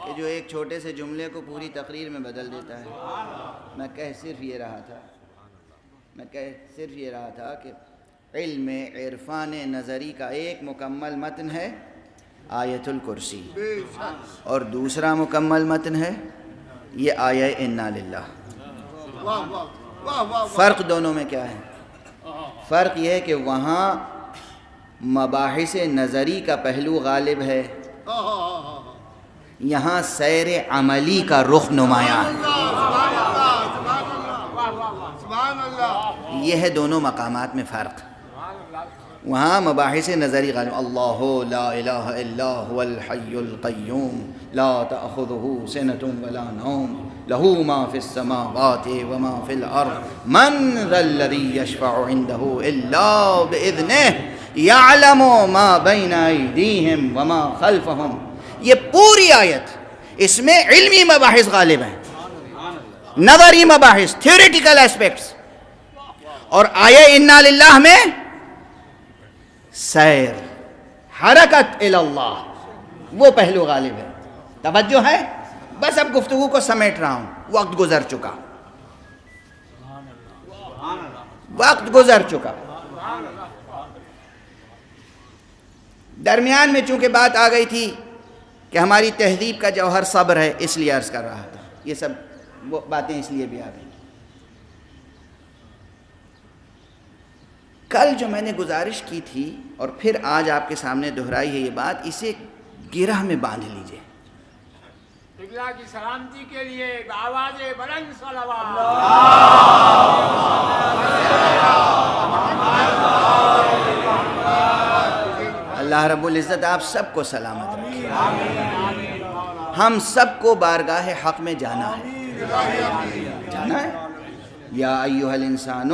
کہ جو ایک چھوٹے سے جملے کو پوری تقریر میں بدل دیتا ہے. میں کہہ صرف یہ رہا تھا کہ علم عرفان نظری کا ایک مکمل متن ہے آیت الکرسی، اور دوسرا مکمل متن ہے یہ آیہ انا للہ. فرق دونوں میں کیا ہے؟ فرق یہ ہے کہ وہاں مباحث نظری کا پہلو غالب ہے، یہاں سیر عملی کا رخ نمایاں ہے. یہ ہے دونوں مقامات میں فرق. وہاں مباحث نظری غالب، اللہ لا الہ الا هو الحی القیوم لا تأخذہ سنۃ ولا نوم لہ ما فی السماوات وما فی الارض من ذا الذی یشفع عنده الا باذنہ یعلم ما بین ایدیہم وما خلفہم. یہ پوری آیت اس میں علمی مباحث غالب ہیں، نظری مباحث، تھیوریٹیکل ایسپیکٹس، اور آیہ انا للہ میں سیر، حرکت اللہ، وہ پہلو غالب ہے. توجہ ہے؟ بس اب گفتگو کو سمیٹ رہا ہوں، وقت گزر چکا. درمیان میں چونکہ بات آ گئی تھی کہ ہماری تہذیب کا جوہر صبر ہے، اس لیے عرض کر رہا تھا. یہ سب وہ باتیں اس لیے بھی آ گئی. کل جو میں نے گزارش کی تھی اور پھر آج آپ کے سامنے دہرائی ہے یہ بات، اسے گرہ میں باندھ لیجئے. قبلہ کی سلامتی کے لیے آواز بلند صلوات. اللہ رب العزت آپ سب کو سلامت رکھے. ہم سب کو بارگاہ حق میں جانا ہے. یا ایھا الانسان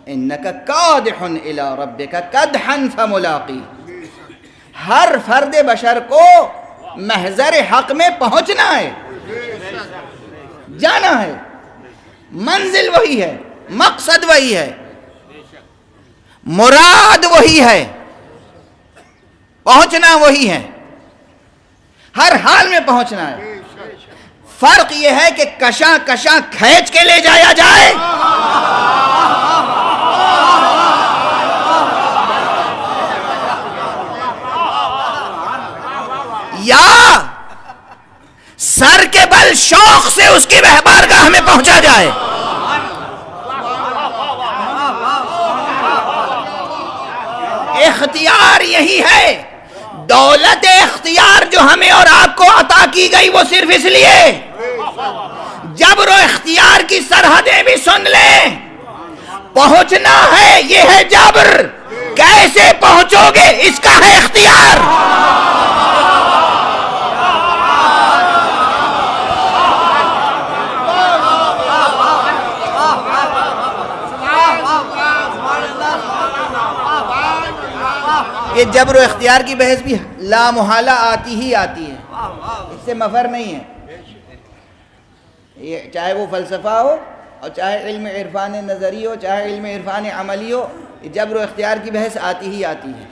انک کادح الی ربک کدحا فملاقی. ہر فرد بشر کو محضر حق میں پہنچنا ہے، جانا ہے. منزل وہی ہے، مقصد وہی ہے، مراد وہی ہے، پہنچنا وہی ہے، ہر حال میں پہنچنا ہے. فرق یہ ہے کہ کشاں کشاں کھینچ کے لے جایا جائے یا سر کے بل شوق سے اس کی بارگاہ میں پہنچا جائے. اختیار یہی ہے. دولت اختیار جو ہمیں اور آپ کو عطا کی گئی وہ صرف اس لیے، جبر و اختیار کی سرحدیں بھی سن لیں. پہنچنا ہے، یہ ہے جبر. کیسے پہنچو گے اس کا ہے اختیار. یہ جبر و اختیار کی بحث بھی لا محالہ آتی ہی آتی ہے، اس سے مفر نہیں ہے. یہ چاہے وہ فلسفہ ہو اور چاہے علم عرفان نظری ہو، چاہے علم عرفان عملی ہو، یہ جبر و اختیار کی بحث آتی ہی آتی ہے.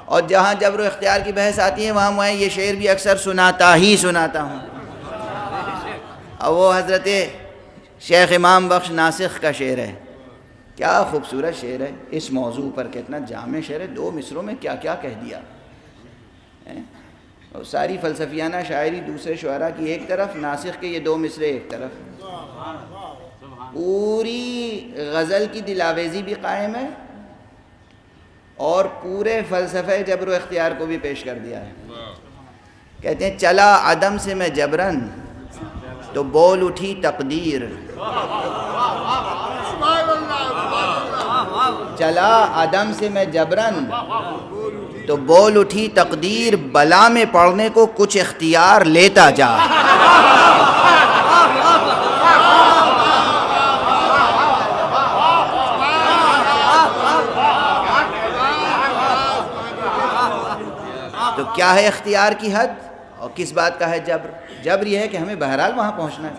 اور جہاں جبر و اختیار کی بحث آتی ہے وہاں میں یہ شعر بھی اکثر سناتا ہوں. اور وہ حضرت شیخ امام بخش ناسخ کا شعر ہے. کیا خوبصورت شعر ہے اس موضوع پر، کتنا جامع شعر ہے. 2 مصروں میں کیا کیا کہہ دیا. اور ساری فلسفیانہ شاعری دوسرے شعراء کی ایک طرف، ناسخ کے یہ 2 مصرے ایک طرف. پوری غزل کی دلاویزی بھی قائم ہے اور پورے فلسفہ جبر و اختیار کو بھی پیش کر دیا ہے. کہتے ہیں چلا عدم سے میں جبرن تو بول اٹھی تقدیر. چلا عدم سے میں جبرن تو بول اٹھی تقدیر، بلا میں پڑنے کو کچھ اختیار لیتا جا. تو کیا ہے اختیار کی حد اور کس بات کا ہے جبر؟ جبر یہ ہے کہ ہمیں بہرحال وہاں پہنچنا ہے.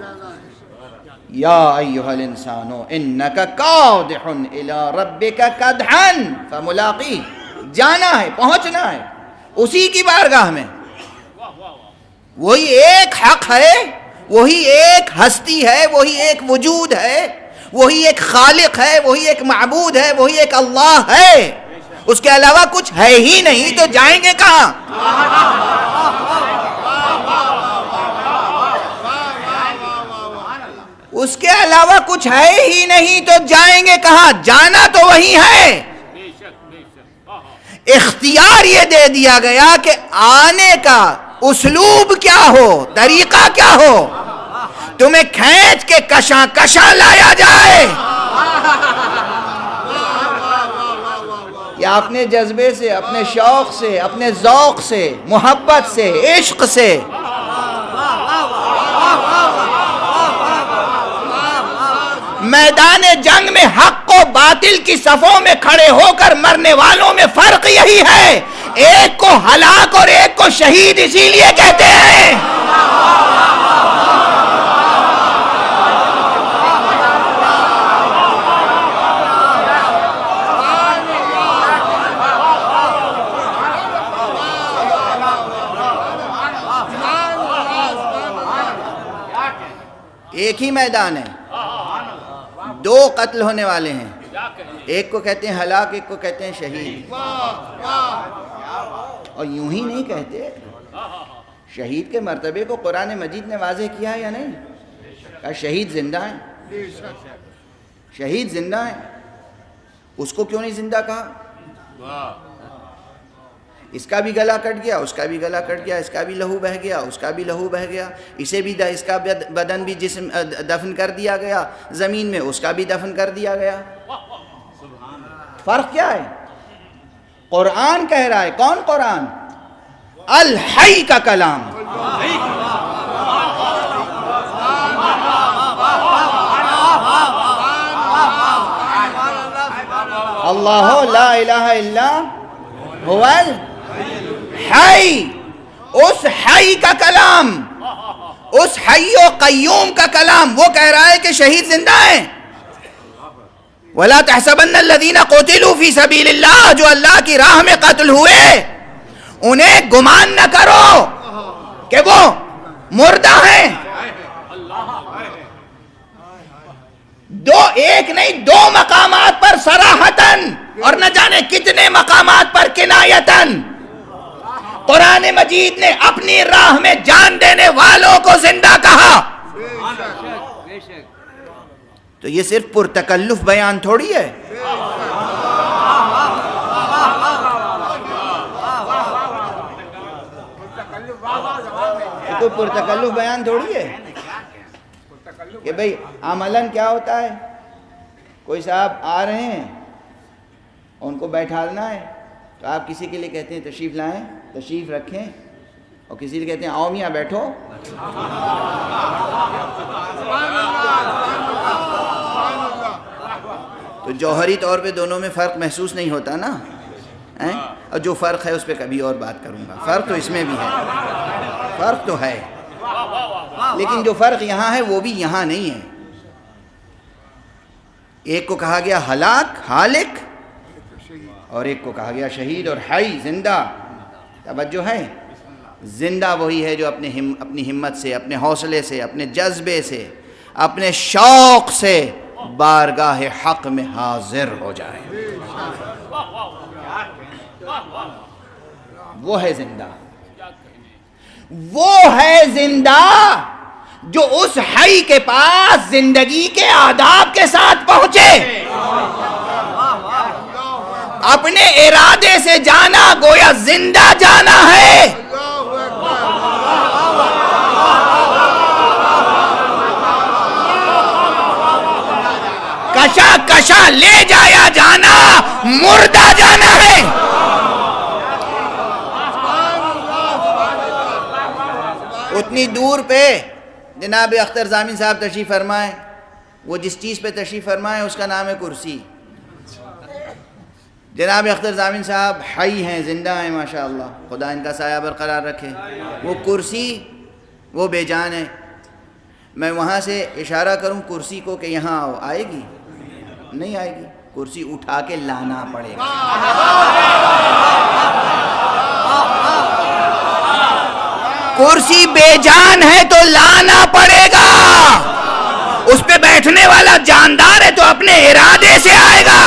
یا ایھا الانسان انک کادح الی ربک کدحا فملاقی. جانا ہے، پہنچنا ہے اسی کی بارگاہ میں. وہی ایک حق ہے، وہی ایک ہستی ہے، وہی ایک وجود ہے، وہی ایک خالق ہے، وہی ایک معبود ہے، وہی ایک اللہ ہے، اس کے علاوہ کچھ ہے ہی نہیں، تو جائیں گے کہاں؟ اس کے علاوہ کچھ ہے ہی نہیں تو جائیں گے کہاں؟ جانا تو وہی ہے۔ اختیار یہ دے دیا گیا کہ آنے کا اسلوب کیا ہو، طریقہ کیا ہو، تمہیں کھینچ کے کشاں کشاں لایا جائے یا اپنے جذبے سے، اپنے شوق سے، اپنے ذوق سے، محبت سے، عشق سے۔ میدان جنگ میں حق و باطل کی صفوں میں کھڑے ہو کر مرنے والوں میں فرق یہی ہے، ایک کو ہلاک اور ایک کو شہید اسی لیے کہتے ہیں۔ ایک ہی میدان ہے، دو قتل ہونے والے ہیں، ایک کو کہتے ہیں ہلاک، ایک کو کہتے ہیں شہید۔ اور یوں ہی نہیں کہتے، شہید کے مرتبے کو قرآن مجید نے واضح کیا ہے یا نہیں؟ کہا شہید زندہ ہیں، شہید زندہ ہیں، اس کو کیوں نہیں زندہ کہا؟ اس کا بھی گلا کٹ گیا، اس کا بھی گلا کٹ گیا، اس کا بھی لہو بہہ گیا، اس کا بھی لہو بہہ گیا، اسے بھی اس کا بدن بھی جسم دفن کر دیا گیا زمین میں، اس کا بھی دفن کر دیا گیا۔ فرق کیا ہے؟ قرآن کہہ رہا ہے، کون قرآن؟ الحی کا کلام۔ اللہ لا الہ الا هو الحی، اس حی کا کلام، اس حی و قیوم کا کلام، وہ کہہ رہا ہے کہ شہید زندہ ہیں۔ وَلَا تَحْسَبَنَّ الَّذِينَ قُتِلُوا فِي سَبِيلِ اللَّهِ، جو اللہ کی راہ میں قتل ہوئے انہیں گمان نہ کرو کہ وہ مردہ ہیں۔ ایک نہیں، دو مقامات پر صراحتاً اور نہ جانے کتنے مقامات پر کنایتاً قرآن مجید نے اپنی راہ میں جان دینے والوں کو زندہ کہا۔ تو یہ صرف پرتکلف بیان تھوڑی ہے، کوئی پرتکلف بیان تھوڑی ہے کہ بھئی عملاً کیا ہوتا ہے، کوئی صاحب آ رہے ہیں ان کو بیٹھالنا ہے تو آپ کسی کے لیے کہتے ہیں تشریف لائیں، تشریف رکھیں، اور کسی لیے کہتے ہیں آؤ میاں بیٹھو۔ تو جوہری طور پہ دونوں میں فرق محسوس نہیں ہوتا نا، اور جو فرق ہے اس پہ کبھی اور بات کروں گا۔ فرق تو اس میں بھی ہے، فرق تو ہے، لیکن جو فرق یہاں ہے وہ بھی یہاں نہیں ہے۔ ایک کو کہا گیا ہلاک، ہالک، اور ایک کو کہا گیا شہید اور حی، زندہ۔ توجہ ہے، زندہ وہی ہے جو اپنی ہمت سے، اپنے حوصلے سے، اپنے جذبے سے، اپنے شوق سے بارگاہ حق میں حاضر ہو جائے، وہ ہے زندہ۔ وہ ہے زندہ جو اس حی کے پاس زندگی کے آداب کے ساتھ پہنچے، اپنے ارادے سے جانا گویا زندہ جانا ہے۔ کشا کشا لے جایا جانا مردہ جانا ہے۔ اتنی دور پہ جناب اختر ضامن صاحب تشریف فرمائیں، وہ جس چیز پہ تشریف فرمائیں اس کا نام ہے کرسی۔ جناب اختر ضامن صاحب حی ہیں، زندہ ہیں ماشاءاللہ، خدا ان کا سایہ برقرار رکھے۔ وہ کرسی وہ بے جان ہے، میں وہاں سے اشارہ کروں کرسی کو کہ یہاں آؤ، آئے گی؟ نہیں آئے گی، کرسی اٹھا کے لانا پڑے گا۔ کرسی بے جان ہے تو لانا پڑے گا. اس پہ بیٹھنے والا جاندار ہے تو اپنے ارادے سے آئے گا,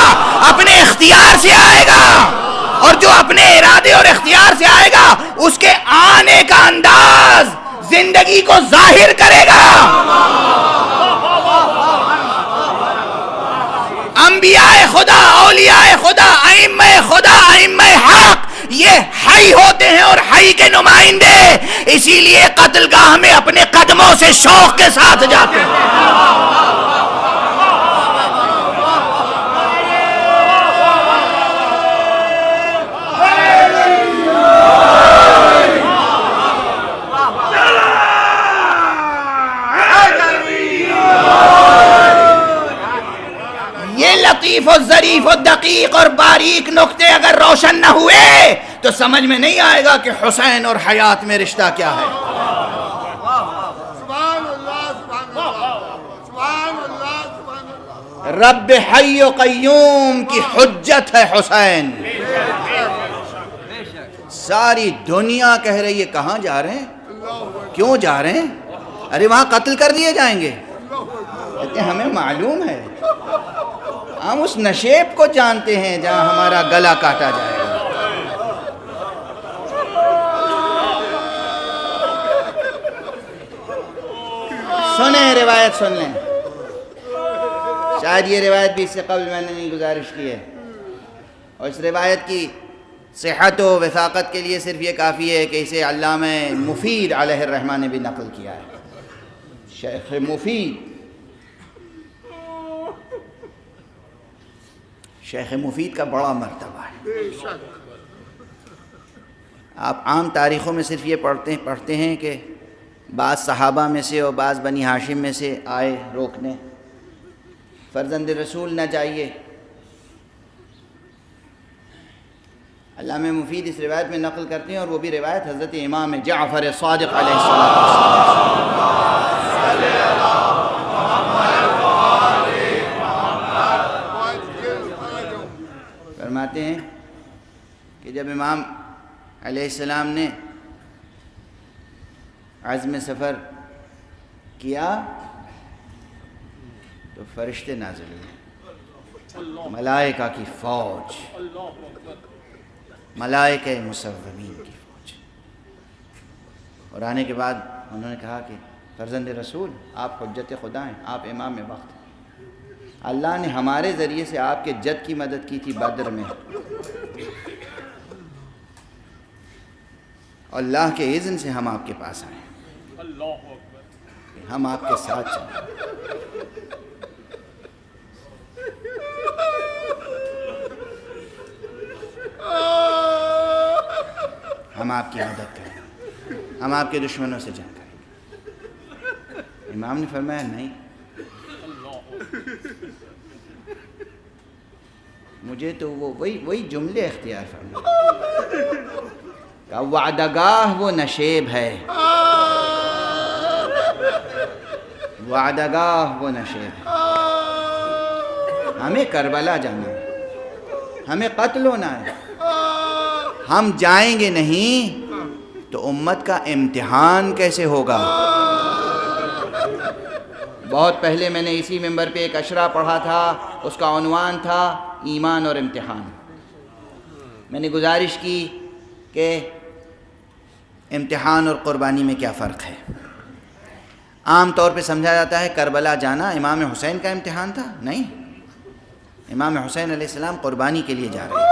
اپنے اختیار سے آئے گا, اور جو اپنے ارادے اور اختیار سے آئے گا اس کے آنے کا انداز زندگی کو ظاہر کرے گا. انبیاء خدا, اولیاء خدا, ائمہ خدا, ائمہ حق, یہ حی ہوتے ہیں اور حی کے نمائندے, اسی لیے قتل گاہ میں اپنے قدموں سے شوق کے ساتھ جاتے ہیں. لطیف و ظریف و دقیق اور باریک نقطے اگر روشن نہ ہوئے تو سمجھ میں نہیں آئے گا کہ حسین اور حیات میں رشتہ کیا ہے. سبحان اللہ سبحان اللہ سبحان اللہ سبحان اللہ. رب حی و قیوم کی حجت ہے حسین. ساری دنیا کہہ رہی ہے کہاں جا رہے ہیں, کیوں جا رہے ہیں؟ ارے وہاں قتل کر دیے جائیں گے. کہتے ہیں ہمیں معلوم ہے, ہم اس نشیب کو جانتے ہیں جہاں ہمارا گلا کاٹا جائے گا. سنیں روایت, سن لیں. شاید یہ روایت بھی اس سے قبل میں نے نہیں گزارش کی ہے, اور اس روایت کی صحت و وثاقت کے لیے صرف یہ کافی ہے کہ اسے علامہ مفید علیہ الرحمہ نے بھی نقل کیا ہے. شیخ مفید, شیخ مفید کا بڑا مرتبہ ہے. آپ عام تاریخوں میں صرف یہ پڑھتے ہیں کہ بعض صحابہ میں سے اور بعض بنی ہاشم میں سے آئے روکنے, فرزند رسول نہ جائیے. علامہ مفید اس روایت میں نقل کرتے ہیں, اور وہ بھی روایت حضرت امام جعفر صادق علیہ السلام. فرماتے ہیں کہ جب امام علیہ السلام نے عزم سفر کیا تو فرشتے نازل ہوئے, ملائکہ کی فوج, ملائکہ مصومین کی فوج. اور آنے کے بعد انہوں نے کہا کہ فرزند رسول آپ حجت خدا ہیں, آپ امام وقت ہیں. اللہ نے ہمارے ذریعے سے آپ کے جد کی مدد کی تھی بدر میں, اللہ کے اذن سے ہم آپ کے پاس آئے, ہم آپ کے ساتھ چلیں, ہم آپ کی مدد کریں, ہم آپ کے دشمنوں سے جنگ کریں. امام نے فرمایا نہیں, مجھے تو وہی جملے اختیار فرمائے کہ وعدہ گاہ وہ نشیب ہے, وعدہ گاہ وہ نشیب ہے. ہمیں کربلا جانا ہے, ہمیں قتل ہونا ہے. ہم جائیں گے نہیں تو امت کا امتحان کیسے ہوگا؟ بہت پہلے میں نے اسی ممبر پہ ایک اشرا پڑھا تھا, اس کا عنوان تھا ایمان اور امتحان. میں نے گزارش کی کہ امتحان اور قربانی میں کیا فرق ہے. عام طور پہ سمجھا جاتا ہے کربلا جانا امام حسین کا امتحان تھا. نہیں, امام حسین علیہ السلام قربانی کے لیے جا رہے تھے.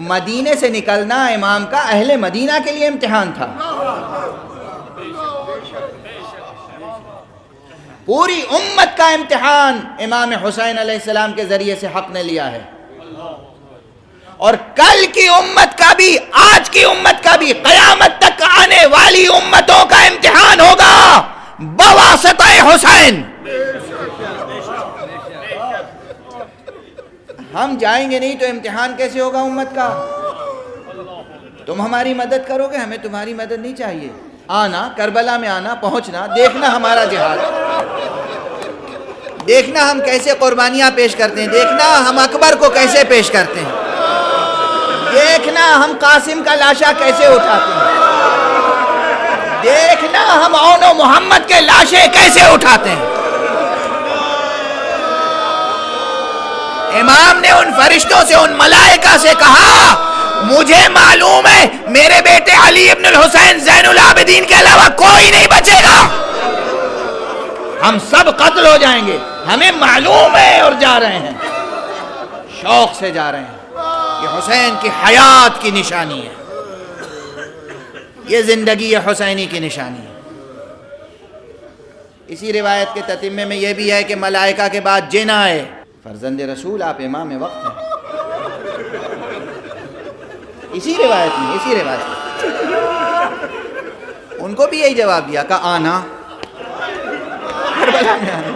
مدینے سے نکلنا امام کا اہل مدینہ کے لیے امتحان تھا. پوری امت کا امتحان امام حسین علیہ السلام کے ذریعے سے حق نے لیا ہے, اور کل کی امت کا بھی, آج کی امت کا بھی, قیامت تک آنے والی امتوں کا امتحان ہوگا بواسطہ حسین. ہم جائیں گے نہیں تو امتحان کیسے ہوگا امت کا؟ تم ہماری مدد کرو گے, ہمیں تمہاری مدد نہیں چاہیے. آنا, کربلا میں آنا, پہنچنا, دیکھنا ہمارا جہاد, دیکھنا ہم کیسے قربانیاں پیش کرتے ہیں, دیکھنا ہم اکبر کو کیسے پیش کرتے ہیں, دیکھنا ہم قاسم کا لاشا کیسے اٹھاتے ہیں. دیکھنا ہم اون و محمد کے لاشیں کیسے اٹھاتے ہیں. امام نے ان فرشتوں سے، ان ملائکہ سے کہا مجھے معلوم ہے میرے بیٹے علی ابن الحسین زین العابدین کے علاوہ کوئی نہیں بچے گا، ہم سب قتل ہو جائیں گے، ہمیں معلوم ہے، اور جا رہے ہیں، شوق سے جا رہے ہیں. یہ حسین کی حیات کی نشانی ہے، یہ زندگی حسینی کی نشانی ہے. اسی روایت کے تتمے میں یہ بھی ہے کہ ملائکہ کے بعد جن آئے. فرزند رسول آپ امام وقت ہیں. اسی روایت میں ان کو بھی یہی جواب دیا کہ آنا کربلا میں آنا.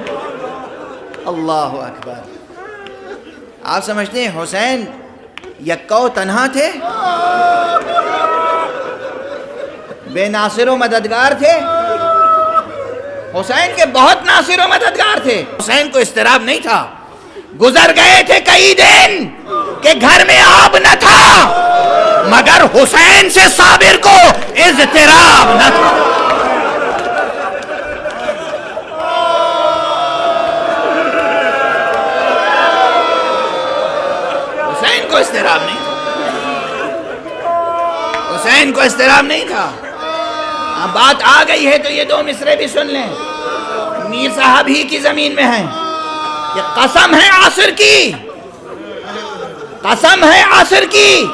اللہ اکبر. آپ سمجھتے ہیں حسین یکا و تنہا تھے، بے ناصر و مددگار تھے؟ حسین کے بہت ناصر و مددگار تھے. حسین کو اضطراب نہیں تھا. گزر گئے تھے کئی دن کہ گھر میں آب نہ تھا، مگر حسین سے صابر کو اضطراب نہ تھا. حسین کو اضطراب نہیں تھا. حسین کو اضطراب نہیں تھا. اب بات آ گئی ہے تو یہ دو مصرے بھی سن لیں. میر صاحب ہی کی زمین میں ہیں. یہ قسم ہے عصر کی، قسم ہے عصر کی،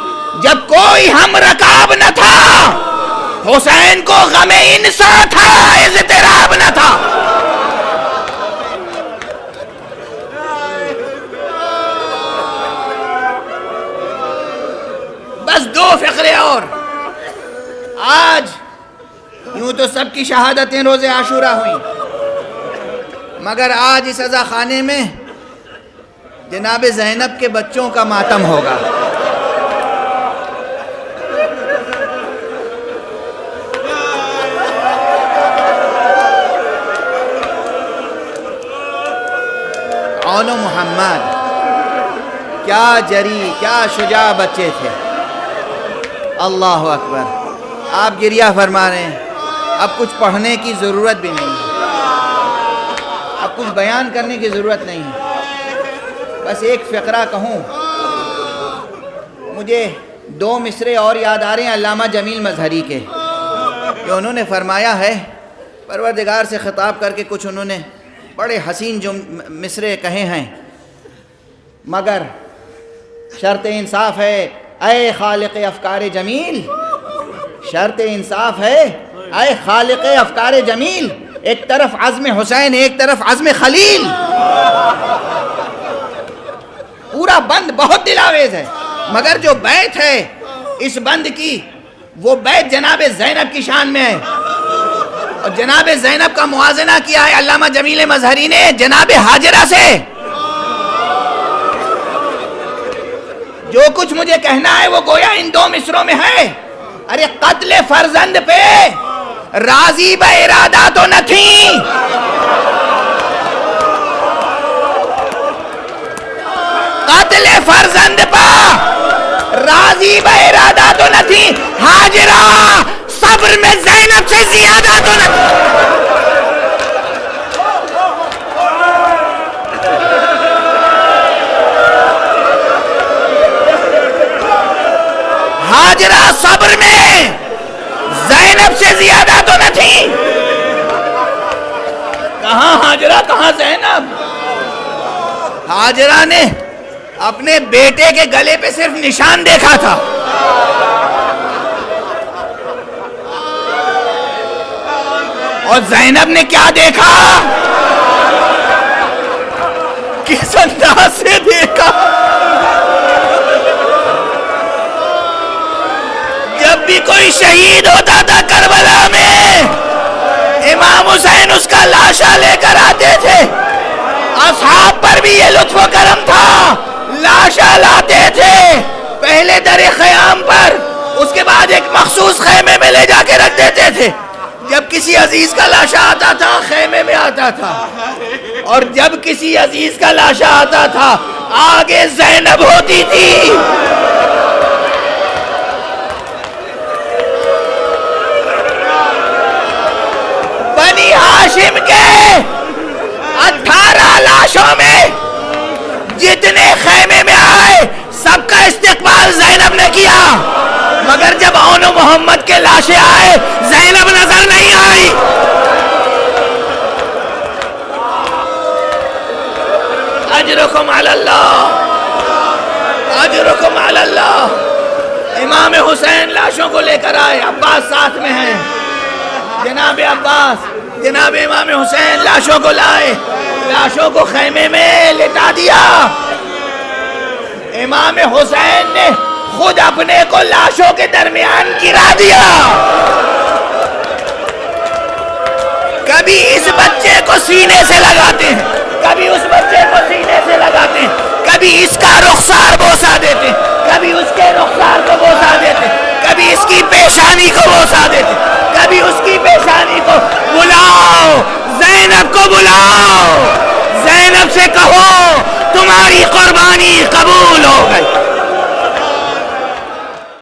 جب کوئی ہم رکاب نہ تھا حسین کو غم انسا تھا، اضطراب نہ تھا. بس دو فقرے اور. آج یوں تو سب کی شہادتیں روز عاشورہ ہوئیں، مگر آج اس عزا خانے میں جناب زینب کے بچوں کا ماتم ہوگا. اون و محمد کیا جری، کیا شجاع بچے تھے. اللہ اکبر. آپ گریہ فرما رہے ہیں. اب کچھ پڑھنے کی ضرورت بھی نہیں ہے، اب کچھ بیان کرنے کی ضرورت نہیں ہے. بس ایک فقرہ کہوں. مجھے دو مصرے اور یاد آ رہے ہیں علامہ جمیل مظہری کے، کہ انہوں نے فرمایا ہے، پروردگار سے خطاب کر کے کچھ انہوں نے بڑے حسین مصرے کہے ہیں. مگر شرط انصاف ہے اے خالق افکار جمیل، شرط انصاف ہے اے خالق افکار جمیل. ایک طرف عزم حسین، ایک طرف عزم خلیل. پورا بند بہت دلاویز ہے، مگر جو بیت ہے اس بند کی، وہ بیت جناب زینب کی شان میں ہے. اور جناب زینب کا موازنہ کیا ہے علامہ جمیل مظہری نے جناب ہاجرہ سے. جو کچھ مجھے کہنا ہے وہ گویا ان دو مصروں میں ہے. ارے قتل فرزند پہ راضی با ارادہ تو نہ تھی، قتل فرزند پہ راضی با ارادہ تو نہ تھی. ہاجرہ صبر میں زینب سے زیادہ تو نہ تھی. ہاجرہ صبر میں زینب سے زیادہ تو نہ تھی. کہاں ہاجرہ کہاں زینب. ہاجرہ نے اپنے بیٹے کے گلے پہ صرف نشان دیکھا تھا. اور زینب نے کیا دیکھا، کس انداز سے دیکھا. جب بھی کوئی شہید ہوتا تھا کربلا میں، امام حسین اس کا لاشا لے کر آتے تھے. اصحاب پر بھی یہ لطف و کرم تھا، لاشا لاتے تھے پہلے در خیام پر، اس کے بعد ایک مخصوص خیمے میں لے جا کے رکھ دیتے تھے. جب کسی عزیز کا لاشا آتا تھا خیمے میں آتا تھا، اور جب کسی عزیز کا لاشا آتا تھا آگے زینب ہوتی تھی. حسین و محمد کے لاشیں آئے، زینب نظر نہیں آئی۔ اجرکم علی اللہ، اجرکم علی اللہ۔ امام حسین لاشوں کو لے کر آئے، عباس ساتھ میں ہیں، جناب عباس، جناب امام حسین لاشوں کو لائے، لاشوں کو خیمے میں لٹا دیا۔ امام حسین نے خود اپنے کو لاشوں کے درمیان گرا دیا۔ کبھی اس بچے کو سینے سے لگاتے ہیں، کبھی اس بچے کو سینے سے لگاتے ہیں، کبھی اس کا رخسار بوسا دیتے ہیں، کبھی اس کے رخسار کو بوسا دیتے ہیں، کبھی اس کی پیشانی کو بوسا دیتے ہیں، کبھی اس کی پیشانی کو۔ بلاؤ زینب کو، بلاؤ زینب سے کہو تمہاری قربانی قبول